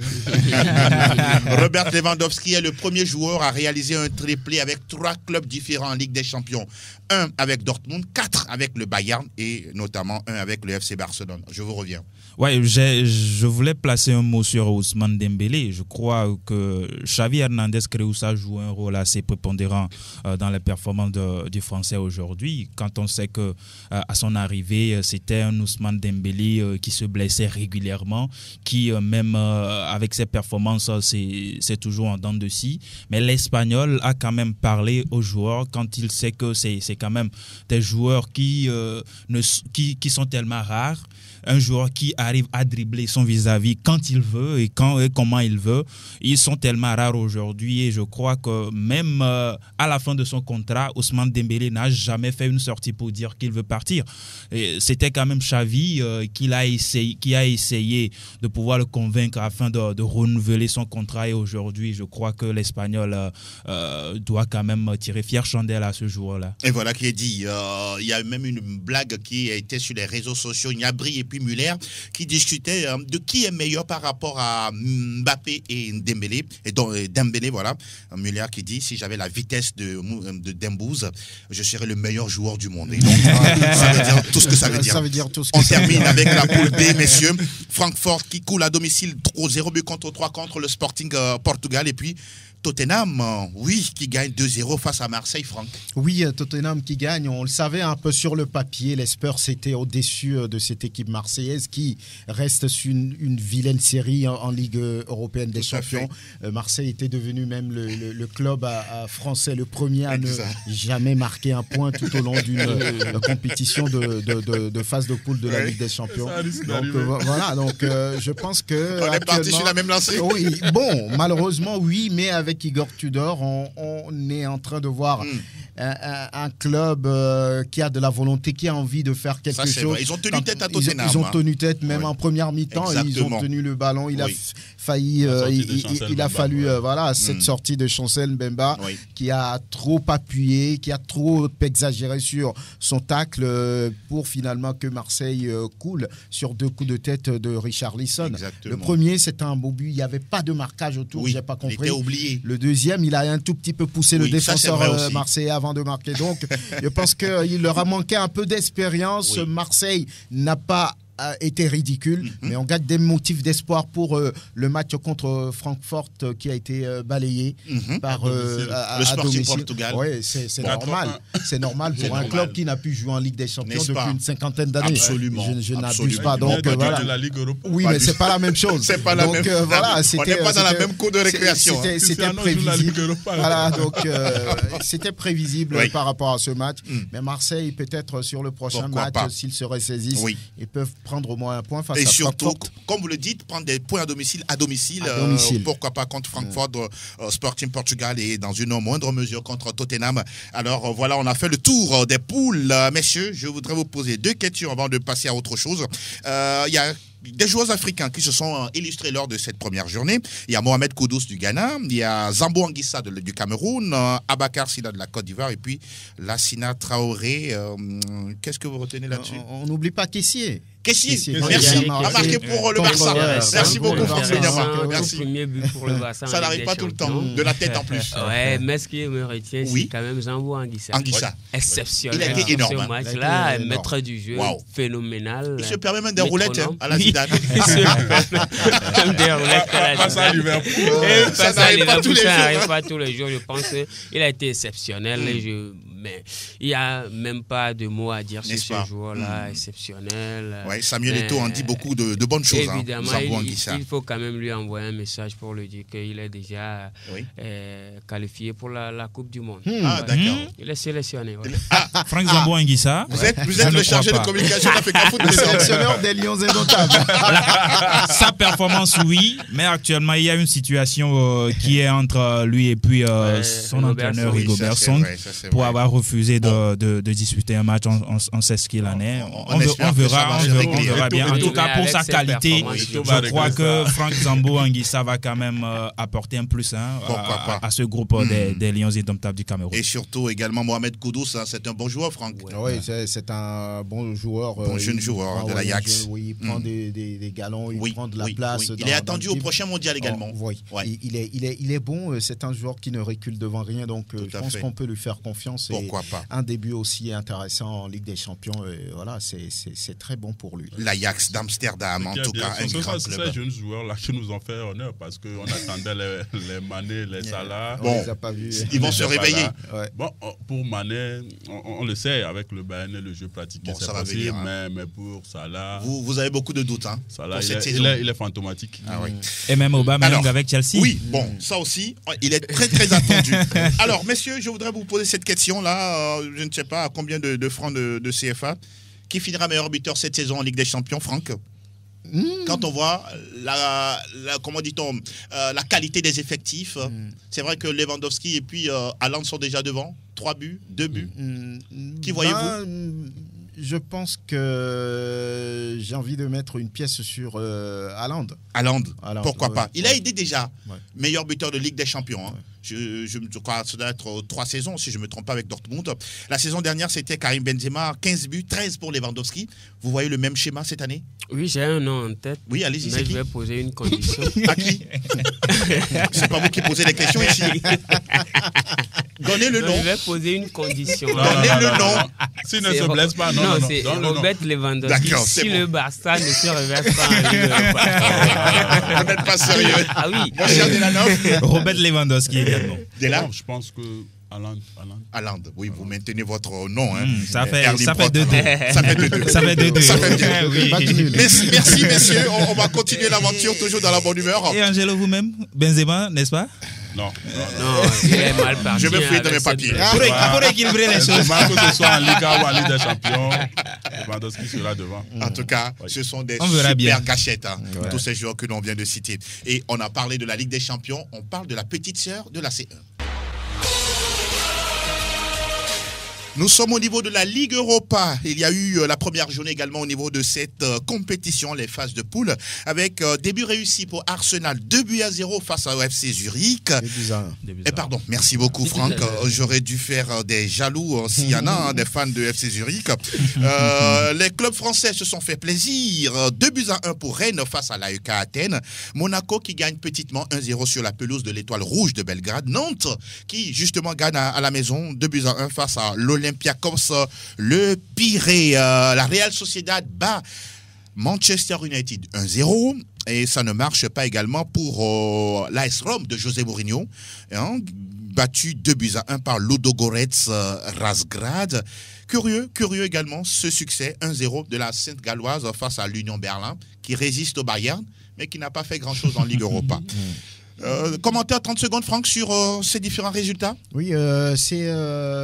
Robert Lewandowski est le premier joueur à réaliser un triplé avec 3 clubs différents en Ligue des Champions. 1 avec Dortmund, 4 avec le Bayern et notamment 1 avec le FC Barcelone. Je vous reviens. Ouais, je voulais placer un mot sur Ousmane Dembélé. Je crois que Xavi Hernandez Creusa joue un rôle assez prépondérant dans les performances du Français aujourd'hui. Quand on sait que à son arrivée, c'était un Ousmane Dembélé qui se blessait régulièrement, qui même avec ses performances, c'est toujours en dents de scie. Mais l'Espagnol a quand même parlé aux joueurs quand il sait que c'est quand même des joueurs qui sont tellement rares. Un joueur qui arrive à dribbler son vis-à-vis quand il veut et comment il veut. Ils sont tellement rares aujourd'hui et je crois que même à la fin de son contrat, Ousmane Dembélé n'a jamais fait une sortie pour dire qu'il veut partir. C'était quand même Xavi qui a essayé de pouvoir le convaincre afin de renouveler son contrat et aujourd'hui, je crois que l'Espagnol doit quand même tirer fière chandelle à ce jour-là. Et voilà qui est dit. Il y a même une blague qui a été sur les réseaux sociaux. Gnabry et puis Müller qui discutaient de qui est meilleur par rapport à Mbappé et Dembélé. Et donc Dembélé, voilà. Müller qui dit si j'avais la vitesse de Dembouz, je serais le meilleur joueur du monde. Et donc ça veut dire tout ce que ça veut dire. On termine avec la poule B, messieurs. Francfort qui coule à domicile 0 but contre 3 contre le Sporting Portugal. Et puis Tottenham, oui, qui gagne 2-0 face à Marseille, Franck. Oui, Tottenham qui gagne, on le savait un peu sur le papier, les Spurs étaient au-dessus de cette équipe marseillaise qui reste sur une vilaine série en Ligue européenne des champions. Marseille était devenu même le club français, le premier à ne jamais marquer un point tout au long d'une compétition de phase de poule de la Ligue des champions. Donc voilà, donc je pense que... On est parti sur la même lancée. Oui, bon, malheureusement, oui, mais avec Igor Tudor, on est en train de voir un club qui a de la volonté, qui a envie de faire quelque chose. Vrai. Ils ont tenu tête à Tottenham. Ils ont tenu tête même en première mi-temps. Ils ont tenu le ballon. Il a failli, il a fallu cette sortie de Chancel Mbemba qui a trop appuyé, qui a trop exagéré sur son tacle pour finalement que Marseille coule sur 2 coups de tête de Richarlison. Le premier, c'était un beau but. Il n'y avait pas de marquage autour. J'ai pas compris. Il était oublié. Le deuxième, il a un tout petit peu poussé le défenseur marseillais avant de marquer. Donc, je pense qu'il leur a manqué un peu d'expérience. Marseille n'a pas été ridicule, mais on gagne des motifs d'espoir pour le match contre Francfort qui a été balayé par le Sporting Portugal. Oui, c'est normal. C'est normal pour un club qui n'a pu jouer en Ligue des Champions depuis une cinquantaine d'années. Absolument. Je n'abuse pas. Donc voilà. La Ligue Europa. Oui, mais c'est pas la même chose. C'est pas la même. Voilà, on n'est pas dans la même cour de récréation. C'était prévisible. Voilà, donc c'était prévisible par rapport à ce match. Mais Marseille, peut-être sur le prochain match, s'ils se ressaisissent, ils peuvent prendre au moins un point face à Francfort. Et surtout, comme vous le dites, prendre des points à domicile. Pourquoi pas contre Francfort, Sporting Portugal et dans une moindre mesure contre Tottenham. Alors voilà, on a fait le tour des poules. Messieurs, je voudrais vous poser 2 questions avant de passer à autre chose. Il y a des joueurs africains qui se sont illustrés lors de cette première journée. Il y a Mohamed Kudus du Ghana, il y a Zambo Anguissa du Cameroun, Abakar Sina de la Côte d'Ivoire et puis Lassina Traoré. Qu'est-ce que vous retenez là-dessus? On n'oublie pas Kessié. Kessié, merci. A marqué pour le Barça. Merci beaucoup, Franck Benyama. Merci. Premier but pour le Barça. Ça n'arrive pas tout le temps, de la tête en plus. Ouais, mais ce qui me retient, c'est quand même Zambo Anguissa. Exceptionnel. Il a été énorme. Ce match-là, maître du jeu, phénoménal. Il se permet même des roulettes à la Zidane. Même des roulettes à la Zidane. Ça n'arrive pas tous les jours. Je pense qu'il a été exceptionnel. Mais il n'y a même pas de mots à dire sur ce joueur-là, exceptionnel. Oui, Samuel Eto'o en dit beaucoup de bonnes choses. Évidemment, il faut quand même lui envoyer un message pour lui dire qu'il est déjà qualifié pour la Coupe du Monde. D'accord. Il est sélectionné. Franck Zambo Anguissa. Vous êtes le chargé de communication d'Africa Foot, le sélectionneur des Lions indomptables. Sa performance, oui, mais actuellement, il y a une situation qui est entre lui et puis son entraîneur Rigobert Song pour avoir refusé de disputer un match. On sait ce qu'il en est. On verra bien. En tout cas, pour sa qualité, je crois que Franck Zambo Anguissa va quand même apporter un plus à ce groupe des Lions indomptables du Cameroun. Et surtout également Mohamed Kudus, c'est un bon joueur, Franck. Oui, c'est un bon joueur. Bon jeune joueur de l'Ajax. Oui, il prend des galons, il prend de la place. Il est attendu au prochain mondial également. Oui, il est bon. C'est un joueur qui ne recule devant rien. Donc, je pense qu'on peut lui faire confiance. Pourquoi pas. Un début aussi intéressant en Ligue des Champions. Et voilà, c'est très bon pour lui. L'Ajax d'Amsterdam, en tout cas, un grand club. C'est ces jeunes joueurs-là qui nous ont fait honneur parce qu'on attendait les Mané, les Salah. Bon, les a pas vus. Ils vont se réveiller. Ouais. Bon, pour Mané, on le sait, avec le Bayern et le jeu pratiqué, c'est possible, mais pour Salah... Vous avez beaucoup de doutes Salah, il est fantomatique. Ah, oui. Et même Aubameyang avec Chelsea. Oui, bon, ça aussi, il est très très attendu. Alors, messieurs, je voudrais vous poser cette question-là. Je ne sais pas à combien de francs de CFA. Qui finira meilleur buteur cette saison en Ligue des Champions, Franck? Quand on voit comment dit-on, la qualité des effectifs, c'est vrai que Lewandowski et puis Haaland sont déjà devant. 3 buts, 2 buts. Qui voyez-vous? Je pense que j'ai envie de mettre une pièce sur Haaland. Haaland, pourquoi pas? Il a aidé déjà, meilleur buteur de Ligue des Champions. Hein. Je crois que ça doit être 3 saisons, si je ne me trompe pas, avec Dortmund. La saison dernière, c'était Karim Benzema, 15 buts, 13 pour Lewandowski. Vous voyez le même schéma cette année? Oui, j'ai un nom en tête. Oui, allez-y, mais je vais poser une condition. À qui? C'est pas vous qui posez les questions ici. Donnez le nom. Je vais poser une condition. Donnez le nom. S'il ne se blesse pas, non. Non, c'est Robert Lewandowski. D'accord, si bon. le Barça ne se reverse pas en Ligue Europa. Vous n'êtes pas sérieux. Ah oui. Mon cher Delanov. Robert Lewandowski également. Non, je pense que Haaland, oui, vous maintenez votre nom. Hein. Ça fait 2-2. Ça fait 2-2. Ça fait 2-2. Ça fait bien. Oui. Merci, messieurs. On va continuer l'aventure toujours dans la bonne humeur. Et Angelo, vous-même, Benzema, n'est-ce pas? non. Il est mal parti. Je vais fouiller dans mes papiers. Pour équilibrer les choses. Que ce soit en Liga ou en Ligue des Champions, Lewandowski sera devant. En tout cas, ce sont des super gâchettes, tous ces joueurs que l'on vient de citer. Et on a parlé de la Ligue des Champions, on parle de la petite sœur de la C1. Nous sommes au niveau de la Ligue Europa. Il y a eu la première journée également au niveau de cette compétition, les phases de poule, avec début réussi pour Arsenal, 2-0 face à FC Zurich. Et pardon, merci beaucoup Franck. J'aurais dû faire des jaloux s'il y en a, des fans de FC Zurich. Les clubs français se sont fait plaisir. 2-1 pour Rennes face à l'AEK Athènes. Monaco qui gagne petitement 1-0 sur la pelouse de l'Étoile Rouge de Belgrade. Nantes qui justement gagne à la maison 2-1 face à l'Olympiakos, le Pirée. La Real Sociedad bat Manchester United 1-0 et ça ne marche pas également pour l'AS Rome de José Mourinho, battu 2-1 par Ludogorets Razgrad. Curieux également ce succès 1-0 de la Sainte-Galloise face à l'Union Berlin qui résiste au Bayern mais qui n'a pas fait grand-chose en Ligue Europa. Commentaire 30 secondes, Franck, sur ces différents résultats. Oui, c'est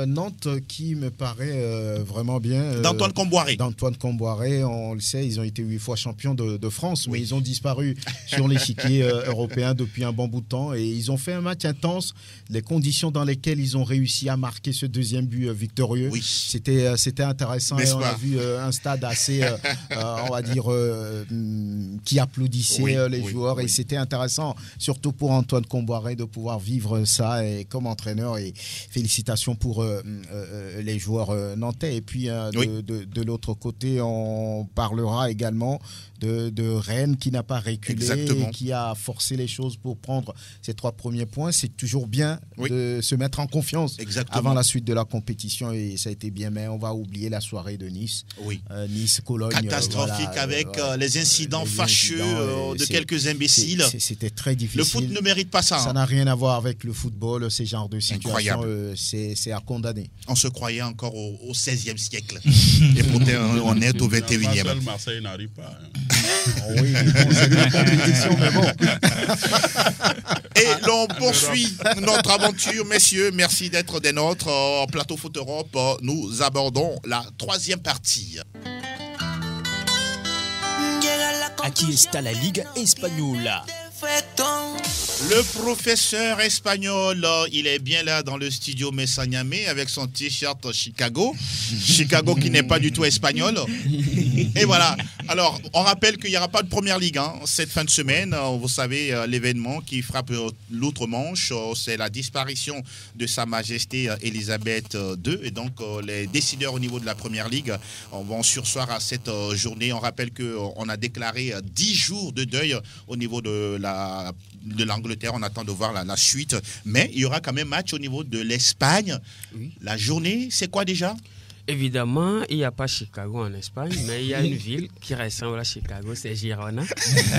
Nantes qui me paraît vraiment bien. D'Antoine Comboiré. D'Antoine Comboiré, on le sait, ils ont été 8 fois champions de France, mais ils ont disparu sur l'échiquier européen depuis un bon bout de temps et ils ont fait un match intense. Les conditions dans lesquelles ils ont réussi à marquer ce deuxième but victorieux, c'était intéressant et on a vu un stade assez, on va dire, qui applaudissait les joueurs et c'était intéressant, surtout pour Antoine Comboiré de pouvoir vivre ça et comme entraîneur et félicitations pour les joueurs nantais et puis de l'autre côté on parlera également de Rennes qui n'a pas reculé et qui a forcé les choses pour prendre ses 3 premiers points. C'est toujours bien de se mettre en confiance avant la suite de la compétition et ça a été bien, mais on va oublier la soirée de Nice. Nice-Cologne. Catastrophique avec les incidents fâcheux de quelques imbéciles. C'était très difficile. Le foot ne mérite pas ça. Ça n'a rien à voir avec le football, ces genres de situations, c'est à condamner. On se croyait encore au 16e siècle. Et pourtant, on est au 21e. Seul Marseille n'arrive pas. Oui, c'est une compétition, mais bon. Et l'on poursuit notre aventure, messieurs. Merci d'être des nôtres. Plateau Foot Europe, nous abordons la 3e partie. Aquí está la Liga Española. Le professeur espagnol, il est bien là dans le studio Messanyamé avec son t-shirt Chicago. Chicago qui n'est pas du tout espagnol. Et voilà. Alors, on rappelle qu'il n'y aura pas de première ligue cette fin de semaine. Vous savez, l'événement qui frappe l'outre-Manche, c'est la disparition de Sa Majesté Elisabeth II. Et donc, les décideurs au niveau de la première ligue vont surseoir à cette journée. On rappelle qu'on a déclaré 10 jours de deuil au niveau de l'Angleterre. On attend de voir la suite. Mais il y aura quand même match au niveau de l'Espagne. La journée, c'est quoi déjà ? Évidemment, il n'y a pas Chicago en Espagne, mais il y a une ville qui ressemble à Chicago, c'est Girona,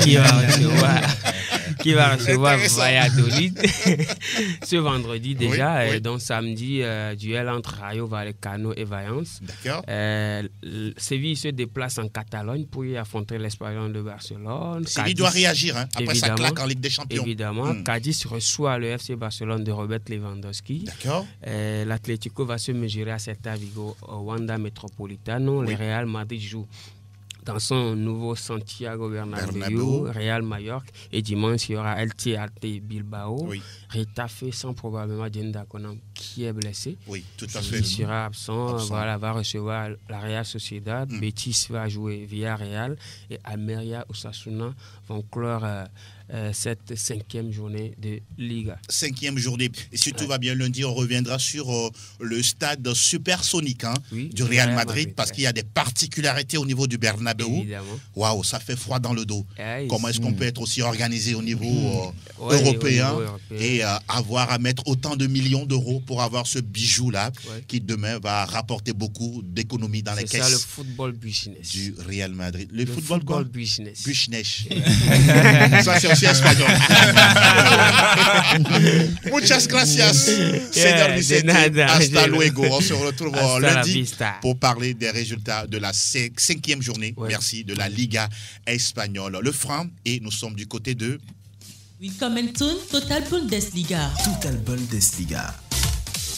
qui va recevoir Valladolid ce vendredi déjà. Et donc samedi, duel entre Rayo Vallecano et Valence. D'accord. Séville se déplace en Catalogne pour y affronter l'Espagnol de Barcelone. Séville doit réagir après sa claque en Ligue des Champions. Évidemment. Cadiz reçoit le FC Barcelone de Robert Lewandowski. D'accord. L'Atlético va se mesurer à Celta Vigo Wanda Metropolitano. Le Real Madrid joue dans son nouveau Santiago Bernabéu, Real Mallorca. Et dimanche, il y aura El Thiate Bilbao. Retafe sans probablement Djenda Konam qui est blessé. Oui, tout à fait. Il sera absent. Voilà, va recevoir la Real Sociedad. Betis va jouer Villarreal. Et Almeria Osasuna vont clore cette 5e journée de Liga. 5e journée. Et si tout va bien lundi, on reviendra sur le stade supersonique du Real Madrid parce qu'il y a des particularités au niveau du Bernabéu. Waouh, ça fait froid dans le dos. Comment est-ce qu'on peut être aussi organisé au niveau européen et avoir à mettre autant de millions d'euros pour avoir ce bijou-là qui demain va rapporter beaucoup d'économies dans les caisses. C'est ça le football business. Du Real Madrid. Le football business. Business. Ça, c'est aussi espagnol. Muchas gracias, señor Vicente. Hasta luego. On se retrouve lundi pour parler des résultats de la 5e journée. Merci, de la Liga espagnole. Le franc, et nous sommes du côté de... Willkommen zum Total Bundesliga. Total Bundesliga.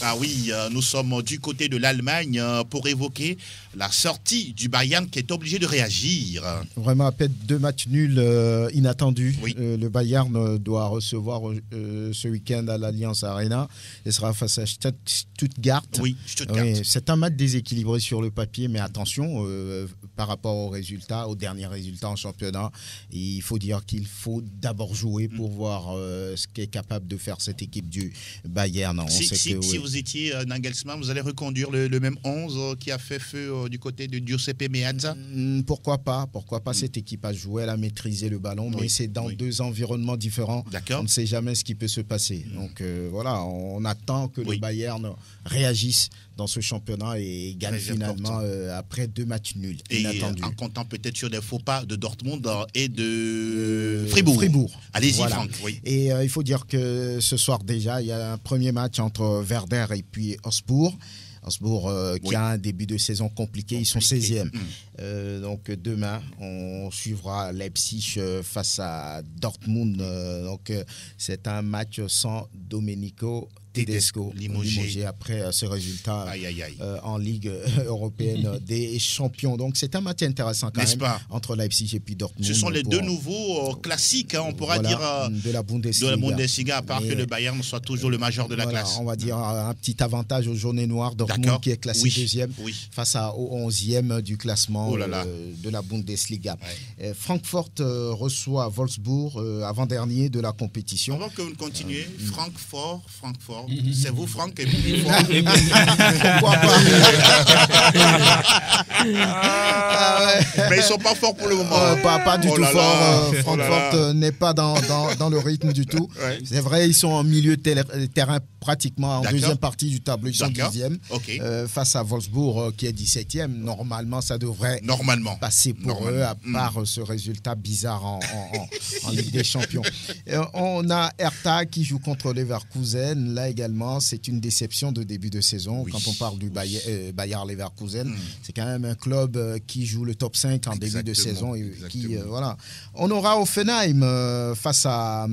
Ah oui, nous sommes du côté de l'Allemagne pour évoquer la sortie du Bayern qui est obligé de réagir. Vraiment, à peine 2 matchs nuls inattendus. Oui. Le Bayern doit recevoir ce week-end à l'Allianz Arena. Il sera face à Stuttgart. Oui, Stuttgart. Oui, c'est un match déséquilibré sur le papier, mais attention, par rapport aux résultats, aux derniers résultats en championnat, il faut dire qu'il faut d'abord jouer pour voir ce qu'est capable de faire cette équipe du Bayern. Si vous étiez Nagelsmann, vous allez reconduire le même 11 qui a fait feu du côté de Giuseppe Meazza? Pourquoi pas cette équipe a joué, elle a maîtrisé le ballon, mais c'est dans 2 environnements différents. On ne sait jamais ce qui peut se passer. Donc voilà, on attend que le Bayern réagisse dans ce championnat et gagne finalement après 2 matchs nuls inattendus. En comptant peut-être sur des faux pas de Dortmund et de Fribourg. Allez-y, voilà. Franck. Oui. Et il faut dire que ce soir déjà, il y a un premier match entre Werder et puis Augsbourg. Qui a un début de saison compliqué. Ils sont 16e. Donc demain, on suivra Leipzig face à Dortmund. Donc c'est un match sans Domenico Tedesco, limogé après ce résultat en Ligue européenne des champions. Donc c'est un match intéressant quand même entre Leipzig et puis Dortmund. Ce sont les 2 nouveaux classiques, on pourra dire, de la Bundesliga, à part que le Bayern soit toujours le majeur de la classe. On va dire un petit avantage aux jaunes et noirs. Dortmund qui est classé 2e face au 11e du classement de la Bundesliga. Francfort reçoit Wolfsburg, avant-dernier de la compétition. Avant que vous continuiez, Francfort. C'est vous, Franck, et puis pourquoi pas? Mais ils ne sont pas forts pour le moment. Pas du tout fort. Francfort n'est pas dans le rythme du tout. C'est vrai, ils sont en milieu de terrain pratiquement en deuxième partie du tableau. Ils sont 10e face à Wolfsburg qui est 17e. Normalement, ça devrait passer pour eux, à part ce résultat bizarre en Ligue des Champions. On a Hertha qui joue contre Leverkusen. Là également, c'est une déception de début de saison. Quand on parle du Bayer Leverkusen, c'est quand même un club qui joue le top 5 en début de saison. Et qui, voilà. On aura Offenheim face à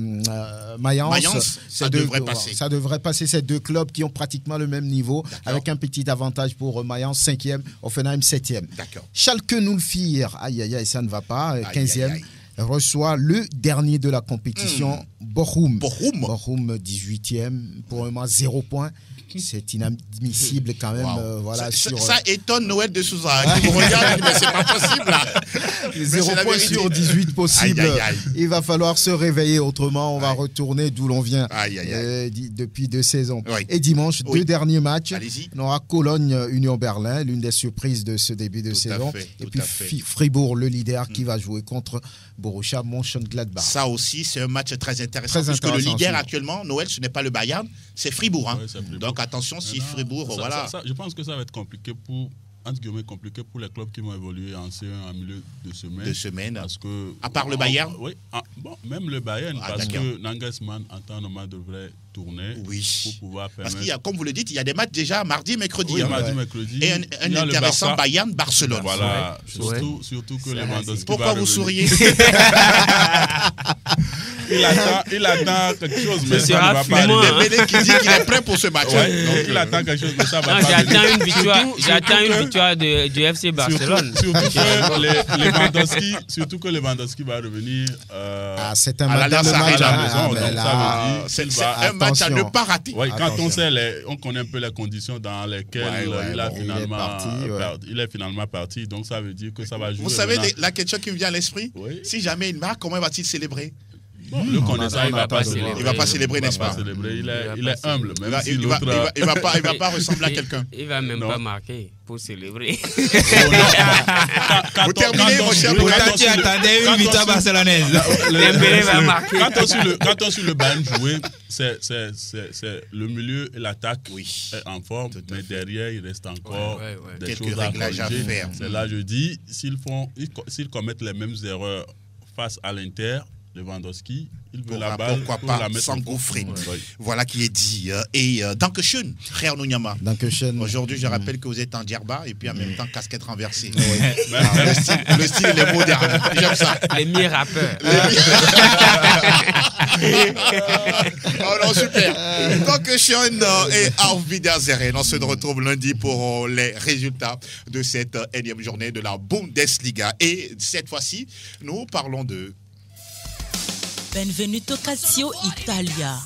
Mayence. Ça devrait passer. Ça devrait passer, ces 2 clubs qui ont pratiquement le même niveau, avec un petit avantage pour Mayence, 5e, Offenheim 7e. Schalke 04, ça ne va pas, 15e. Reçoit le dernier de la compétition, Bochum. Bochum 18e, pour le moment 0 points. C'est inadmissible quand même. Ça étonne Noël de Souza qui vous regarde, mais c'est pas possible. 0 points sur 18 possible. Il va falloir se réveiller, autrement on va retourner d'où l'on vient depuis 2 saisons. Et dimanche, 2 derniers matchs. On aura Cologne, Union Berlin, l'une des surprises de ce début de saison. Et puis Fribourg, le leader, qui va jouer contre Borussia Mönchengladbach. Ça aussi, c'est un match très intéressant. Parce que le leader actuellement, Noël, ce n'est pas le Bayern, c'est Fribourg. Donc attention, si Fribourg, je pense que ça va être compliqué pour les clubs qui vont évoluer en C1 en milieu de semaine. Parce que, à part le Bayern? Oui, même le Bayern, parce que Nagelsmann, en temps normal, devrait tourner pour pouvoir permettre... Parce qu'il y a, comme vous le dites, il y a des matchs déjà mardi, mercredi. Mardi, mercredi. Et un intéressant Bayern-Barcelone. Voilà, surtout que Lewandowski Pourquoi vous souriez? Il attend quelque chose, mais ça ne va pas arriver. Dembélé qui dit qu'il est prêt pour ce match. Donc il attend quelque chose, mais ça va pas arriver. J'attends une victoire du FC Barcelone. Surtout que Lewandowski va revenir c'est un match à la maison. C'est un match à ne pas rater. Quand on connaît un peu les conditions dans lesquelles il est finalement parti, donc ça veut dire que ça va jouer. Vous savez la question qui me vient à l'esprit? Si jamais il marque, comment va-t-il célébrer? Bon, le connaissant, il ne va pas célébrer. Il ne va pas célébrer, n'est-ce pas? Il est humble. Même si il ne va pas ressembler à quelqu'un. Il ne va même pas marquer pour célébrer. Vous terminez, mon cher Pourtant, tu attendais une victoire barcelonaise. Dembélé va marquer. Quand on suit le Bayern jouer, c'est le milieu et l'attaque est en forme, mais derrière, il reste encore des choses à corriger. C'est là, je dis, s'ils commettent les mêmes erreurs face à l'Inter, Lewandowski, il veut la balle, pourquoi pas s'engouffrer. Voilà qui est dit. Et Dankeschön, frère Nunyama. Aujourd'hui, je rappelle que vous êtes en djerba et puis en même temps casquette renversée. Le style est moderne. J'aime ça. Les mi-rappeurs. Oh non, super. Dankeschön et Auf Wiedersehen. On se retrouve lundi pour les résultats de cette énième journée de la Bundesliga. Et cette fois-ci, nous parlons de Benvenuto Calcio Italia.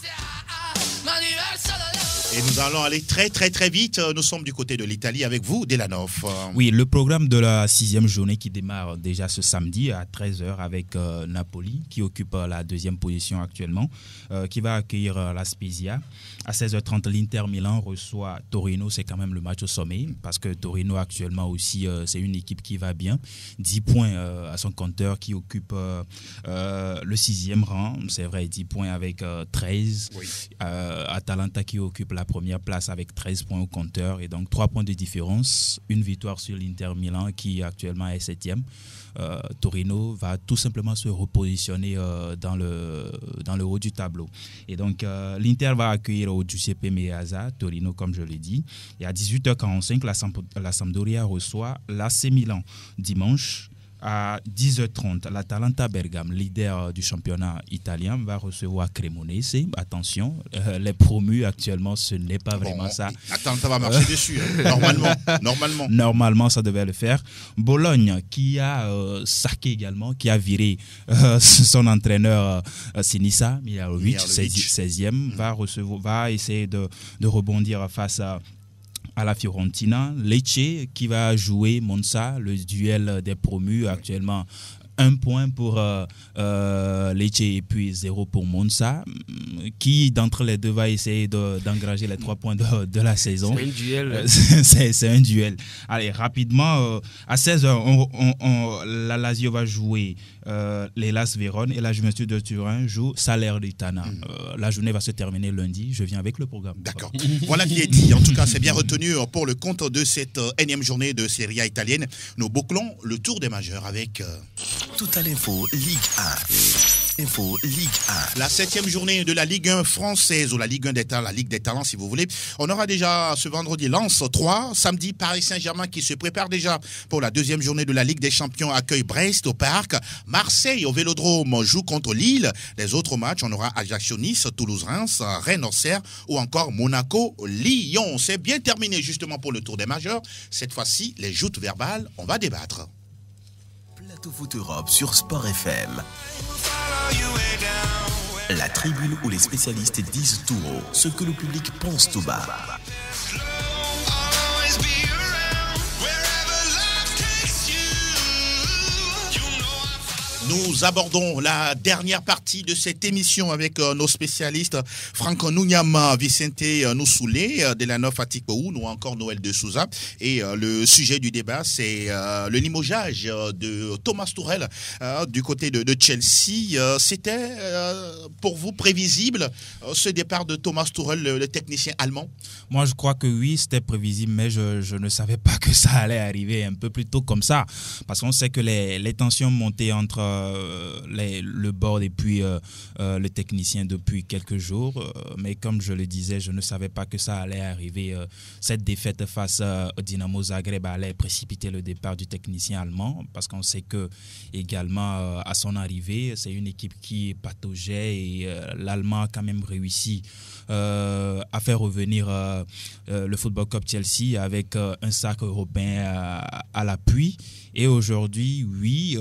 Et nous allons aller très très très vite. Nous sommes du côté de l'Italie avec vous, Delanov. Oui, le programme de la 6e journée qui démarre déjà ce samedi à 13h avec Napoli qui occupe la 2e position actuellement, qui va accueillir la Spezia. À 16h30, l'Inter Milan reçoit Torino. C'est quand même le match au sommet parce que Torino actuellement aussi, c'est une équipe qui va bien. 10 points à son compteur qui occupe le 6e rang. C'est vrai, 10 points avec 13. Oui. Atalanta qui occupe la première place avec 13 points au compteur et donc 3 points de différence, une victoire sur l'Inter Milan qui actuellement est 7e. Torino va tout simplement se repositionner dans le haut du tableau. Et donc l'Inter va accueillir au Giuseppe Meazza, Torino comme je l'ai dit. Et à 18h45, la Sampdoria reçoit l'AC Milan. Dimanche, à 10h30, l'Atalanta Bergame, leader du championnat italien, va recevoir Cremonese. Attention, les promus actuellement, ce n'est pas vraiment ça. Atalanta va marcher dessus, normalement. Normalement, ça devait le faire. Bologne, qui a saqué également, qui a viré son entraîneur Sinisa Mihajlovic, 16e, va essayer de rebondir face à la Fiorentina. Lecce qui va jouer Monza, le duel des promus actuellement. 1 point pour Lecce et puis 0 pour Monza. Qui d'entre les deux va essayer d'engranger les 3 points de la saison? C'est un duel. C'est un duel. Allez, rapidement, à 16h, la Lazio va jouer l'Hellas Vérone et la Juventus de Turin joue Salernitana. La journée va se terminer lundi. Je viens avec le programme. D'accord. Voilà qui est dit. En tout cas, c'est bien retenu pour le compte de cette énième journée de Serie A italienne. Nous bouclons le tour des majeurs avec Tout à l'info Ligue 1. Info Ligue 1. La 7e journée de la Ligue 1 française, ou la Ligue 1 des talents, la Ligue des talents si vous voulez. On aura déjà ce vendredi Lens 3, samedi Paris Saint-Germain qui se prépare déjà pour la 2e journée de la Ligue des Champions, accueille Brest au Parc. Marseille au Vélodrome joue contre Lille. Les autres matchs, on aura Ajaccio-Nice, Toulouse-Reims, Rennes-Auxerre ou encore Monaco-Lyon. C'est bien terminé justement pour le tour des majeurs. Cette fois-ci, les joutes verbales, on va débattre. Plateau Foot Europe sur Sport FM. La tribune où les spécialistes disent tout haut ce que le public pense tout bas. Nous abordons la dernière partie de cette émission avec nos spécialistes Franck Nunyama, Vicente Noussoulé, Delanov Atikpou, ou encore Noël de Souza. Et le sujet du débat, c'est le limogeage de Thomas Tuchel du côté de Chelsea. C'était pour vous prévisible ce départ de Thomas Tuchel, le technicien allemand? Moi, je crois que oui, c'était prévisible, mais je ne savais pas que ça allait arriver un peu plus tôt comme ça. Parce qu'on sait que les tensions montaient entre le board et puis le technicien depuis quelques jours. Mais comme je le disais, je ne savais pas que ça allait arriver. Cette défaite face au Dynamo Zagreb allait précipiter le départ du technicien allemand parce qu'on sait que également à son arrivée, c'est une équipe qui pataugeait et l'Allemand a quand même réussi à faire revenir le Football Club Chelsea avec un sac européen à l'appui. Et aujourd'hui, oui,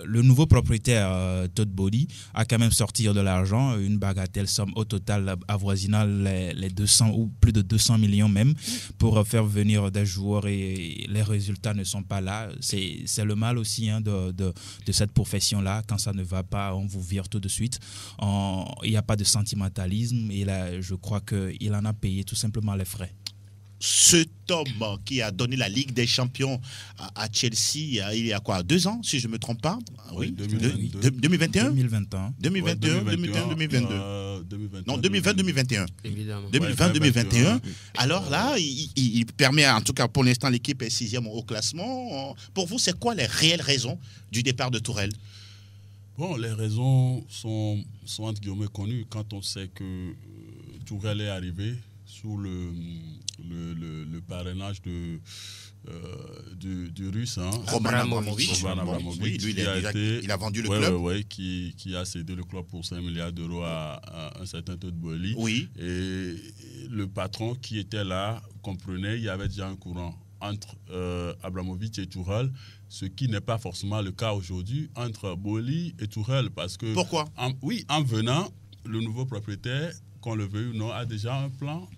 le nouveau propriétaire Todd Boehly a quand même sorti de l'argent, une bagatelle somme au total avoisinant les 200 ou plus de 200 millions même, pour faire venir des joueurs, et les résultats ne sont pas là. C'est le mal aussi de cette profession-là. Quand ça ne va pas, on vous vire tout de suite. Il n'y a pas de sentimentalisme, et là, je crois qu'il en a payé tout simplement les frais. Cet homme qui a donné la Ligue des Champions à Chelsea il y a quoi, 2 ans, si je ne me trompe pas? Oui, 2021 2022. Non, 2020-2021. Évidemment. 2020-2021. Alors là, il permet, en tout cas pour l'instant, l'équipe est 6e au classement. Pour vous, c'est quoi les réelles raisons du départ de Tourelle? Bon, les raisons sont entre guillemets connues. Quand on sait que Tourelle est arrivé sous le parrainage du Russe, Roman Abramovich. Oui, lui, il a vendu le club. Oui, qui a cédé le club pour 5 milliards d'euros à un certain Todd Boehly. Oui. Et le patron qui était là comprenait, il y avait déjà un courant entre Abramovich et Tourelle, ce qui n'est pas forcément le cas aujourd'hui entre Boehly et Tourelle. Parce que, pourquoi? En venant, le nouveau propriétaire, qu'on le veuille ou non, a déjà un plan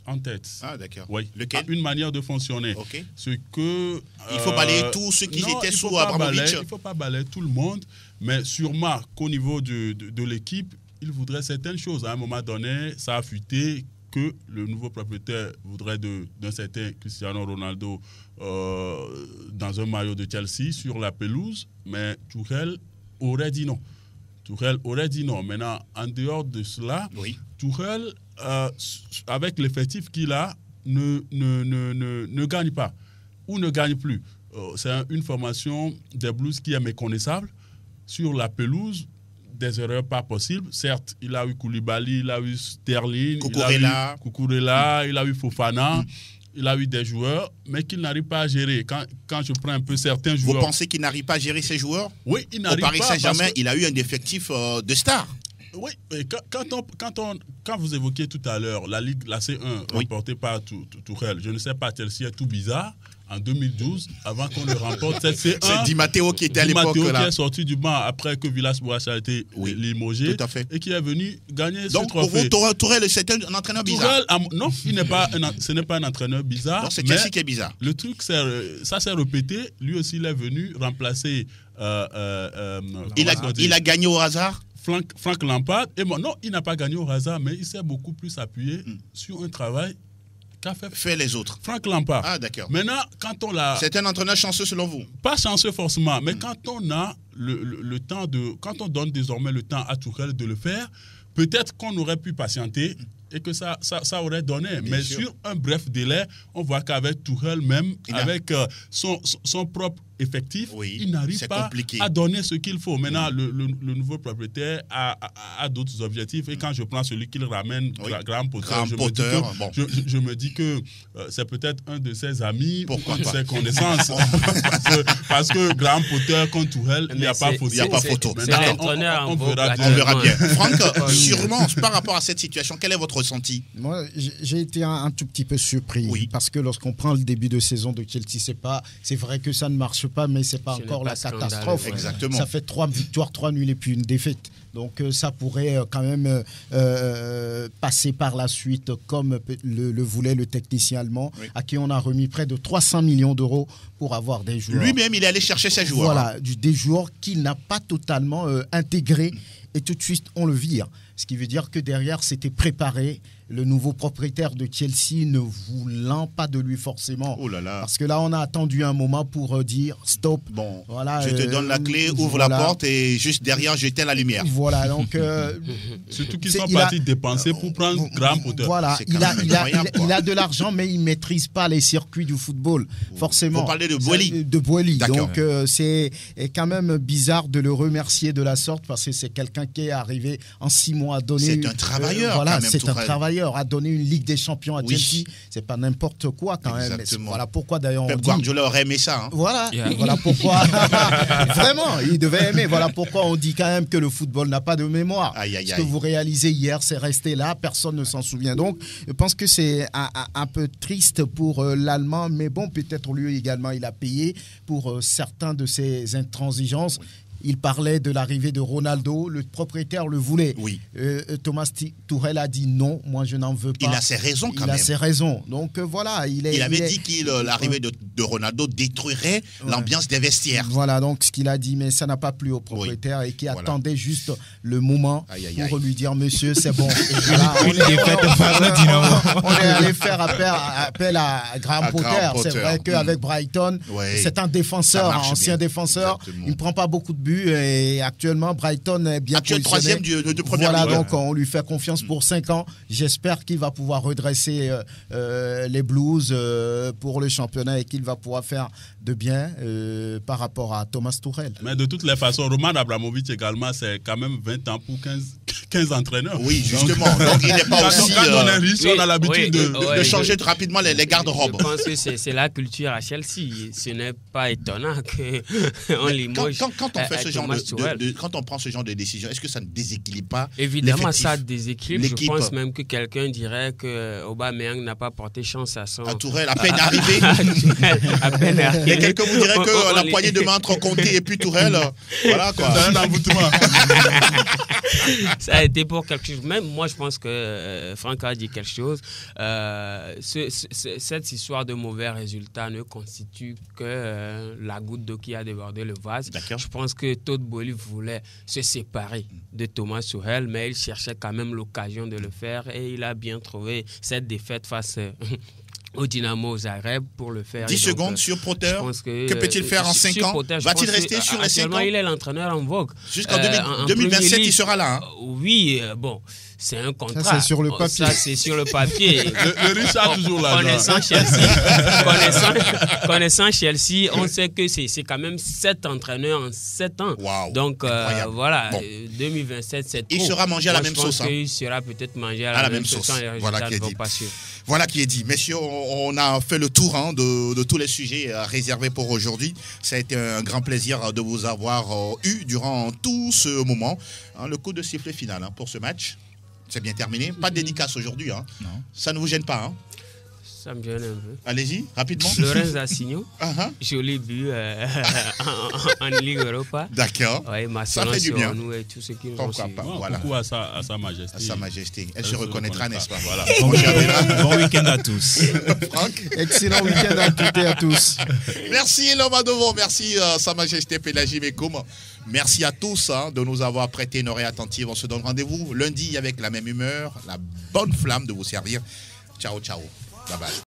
en tête. Ah, d'accord. Oui. Lequel? Une manière de fonctionner. Okay. Ce que, il faut balayer tous ceux qui étaient sous Abramovich. Il ne faut pas balayer tout le monde, mais sûrement qu'au niveau de l'équipe, il voudrait certaines choses. À un moment donné, ça a fuité que le nouveau propriétaire voudrait d'un certain Cristiano Ronaldo dans un maillot de Chelsea sur la pelouse, mais Tourelle aurait dit non. Maintenant, en dehors de cela, oui. Tourelle, avec l'effectif qu'il a, ne gagne pas ou ne gagne plus. C'est une formation des Blues qui est méconnaissable. Sur la pelouse, des erreurs pas possibles. Certes, il a eu Koulibaly, il a eu Sterling, Cucurella, il a eu Fofana. Il a eu des joueurs, mais qu'il n'arrive pas à gérer. Quand je prends un peu certains joueurs... Vous pensez qu'il n'arrive pas à gérer ses joueurs? Oui, il n'arrive pas. Au Paris Saint-Germain, il a eu un effectif de stars. Oui, et quand vous évoquiez tout à l'heure la C1 remportée par Tourelle, je ne sais pas, Chelsea est tout bizarre. En 2012, avant qu'on le remporte cette C1, c'est Di Matteo qui était à l'époque là. Di Matteo qui est sorti du banc après que Villas-Boas a été limogé, tout à fait. Et qui est venu gagner ce trophée. Donc pour vous, Tourelle, c'est un entraîneur bizarre? Non, ce n'est pas un entraîneur bizarre. Non, c'est Chelsea qui est bizarre. Le truc, ça s'est répété. Lui aussi, il est venu remplacer... il a gagné au hasard? Frank Lampard. Et non, il n'a pas gagné au hasard, mais il s'est beaucoup plus appuyé sur un travail qu'a fait les autres. Frank Lampard. Ah, d'accord. Maintenant, quand on l'a... C'est un entraîneur chanceux selon vous? Pas chanceux forcément, mais quand on a le temps quand on donne désormais le temps à Tourelle de le faire, peut-être qu'on aurait pu patienter et que ça aurait donné. Mais sur un bref délai, on voit qu'avec Tourelle même, avec son propre effectif, il n'arrive pas à donner ce qu'il faut. Maintenant, le nouveau propriétaire a d'autres objectifs. Et quand je prends celui qu'il ramène, Graham Potter, je me dis que c'est peut-être un de ses amis ou de ses connaissances. parce que Graham Potter contre Tourelle, il n'y a pas photo. Il n'y a pas photo. On verra bien. Franck, sûrement, par rapport à cette situation, quel est votre ressenti? Moi, j'ai été un tout petit peu surpris. Parce que lorsqu'on prend le début de saison de Chelsea, c'est vrai que ça ne marche pas, mais c'est pas encore la catastrophe. Exactement. Ça fait 3 victoires, 3 nuls et puis une défaite. Donc ça pourrait quand même passer par la suite comme le voulait le technicien allemand, à qui on a remis près de 300 millions d'euros pour avoir des joueurs. Lui-même, il est allé chercher ses joueurs. Voilà, des joueurs qu'il n'a pas totalement intégrés, et tout de suite on le vire. Ce qui veut dire que derrière, c'était préparé. Le nouveau propriétaire de Chelsea ne voulant pas de lui forcément. Oh là là. Parce que là, on a attendu un moment pour dire stop. Bon, voilà, je te donne la clé, ouvre la porte et juste derrière, j'éteins la lumière. Voilà, donc... surtout qu'ils sont partis dépenser pour prendre Graham Potter. Voilà, il a de l'argent, mais il ne maîtrise pas les circuits du football, forcément. Vous parlez de Boehly. De Boehly. Donc, c'est quand même bizarre de le remercier de la sorte, parce que c'est quelqu'un qui est arrivé en 6 mois Champions, a donné... C'est un travailleur. Voilà, c'est un travailleur, a donné une Ligue des Champions à Chelsea. C'est pas n'importe quoi quand même. Voilà pourquoi d'ailleurs Pep Guardiola aurait aimé ça. Hein. Voilà, voilà pourquoi. Vraiment, il devait aimer. Voilà pourquoi on dit quand même que le football n'a pas de mémoire. Ce que vous réalisez hier, c'est resté là, personne ne s'en souvient. Donc, je pense que c'est un peu triste pour l'Allemand, mais bon, peut-être lui également, il a payé pour certains de ses intransigeances. Oui. Il parlait de l'arrivée de Ronaldo, le propriétaire le voulait. Oui. Thomas Tuchel a dit non, moi je n'en veux pas. Il a ses raisons quand même. Il a ses raisons. Donc voilà. Il avait dit que l'arrivée de Ronaldo détruirait l'ambiance des vestiaires. Voilà, donc ce qu'il a dit, mais ça n'a pas plu au propriétaire et qui attendait juste le moment pour lui dire monsieur, c'est bon. Voilà, on est allé faire appel à Graham Potter. C'est vrai qu'avec Brighton, c'est un défenseur, ancien défenseur. Exactement. Il ne prend pas beaucoup de buts. Et actuellement, Brighton est bien positionné. Troisième de première ligue. Voilà, donc on lui fait confiance pour 5 ans. J'espère qu'il va pouvoir redresser les Blues pour le championnat et qu'il va pouvoir faire de bien par rapport à Thomas Tuchel. Mais de toutes les façons, Roman Abramovich également, c'est quand même 20 ans pour 15 entraîneurs. Oui, justement. Donc il n'est pas aussi... Quand on est riche, on a l'habitude de changer rapidement les garde-robes. Je pense que c'est la culture à Chelsea. Ce n'est pas étonnant qu'on limoge. Quand on fait quand on prend ce genre de décision, est-ce que ça ne déséquilibre pas Évidemment, ça déséquilibre. Je pense même que quelqu'un dirait que Aubameyang n'a pas porté chance à son... À Tourelle, à peine arrivé. À peine arrivé. Et quelqu'un vous dirait que la poignée de main entre Conté et puis Tourelle, voilà quoi. C'est un envoûtement. Ça a été pour quelque chose. Même moi, je pense que Franck a dit quelque chose. Cette histoire de mauvais résultats ne constitue que la goutte d'eau qui a débordé le vase. Je pense que Todd Boehly voulait se séparer de Thomas Tuchel, mais il cherchait quand même l'occasion de le faire et il a bien trouvé cette défaite face au Dynamo Zagreb pour le faire. 10 secondes sur Potter. Que peut-il faire en 5 ans? Va-t-il rester sur les 5 ans? Il est l'entraîneur en vogue. Jusqu'en 2027, il sera là. Hein? Oui, bon. C'est un contrat. Ça, c'est sur le papier. Ça, c'est sur le papier. le Richard toujours là. Connaissant Chelsea, on sait que c'est quand même 7 entraîneurs en 7 ans. Wow. Donc, voilà, bon. 2027, c'est trop. Il sera mangé à la même sauce. Il sera peut-être mangé à la même sauce. Voilà qui est dit. Voilà qui est dit. Messieurs, on a fait le tour de tous les sujets réservés pour aujourd'hui. Ça a été un grand plaisir de vous avoir eu durant tout ce moment. Le coup de sifflet final pour ce match. C'est bien terminé. Pas de dédicace aujourd'hui. Hein. Non. Ça ne vous gêne pas. Hein. Ça me gêne un peu. Allez-y, rapidement. Lorenz Assigno, joli but en Ligue Europa. D'accord. Ouais, ça fait du bien. Nous et tout ce qui nous Pourquoi pas. Voilà. Beaucoup à sa majesté. À sa majesté. Elle se reconnaîtra, n'est-ce pas? Voilà. Bon week-end à tous. Franck. Excellent week-end à toutes et à tous. Merci Loma Devon, merci sa majesté Pélagie Mekoum. Merci à tous de nous avoir prêté une oreille attentive. On se donne rendez-vous lundi avec la même humeur, la bonne flamme de vous servir. Ciao, ciao. Bye bye.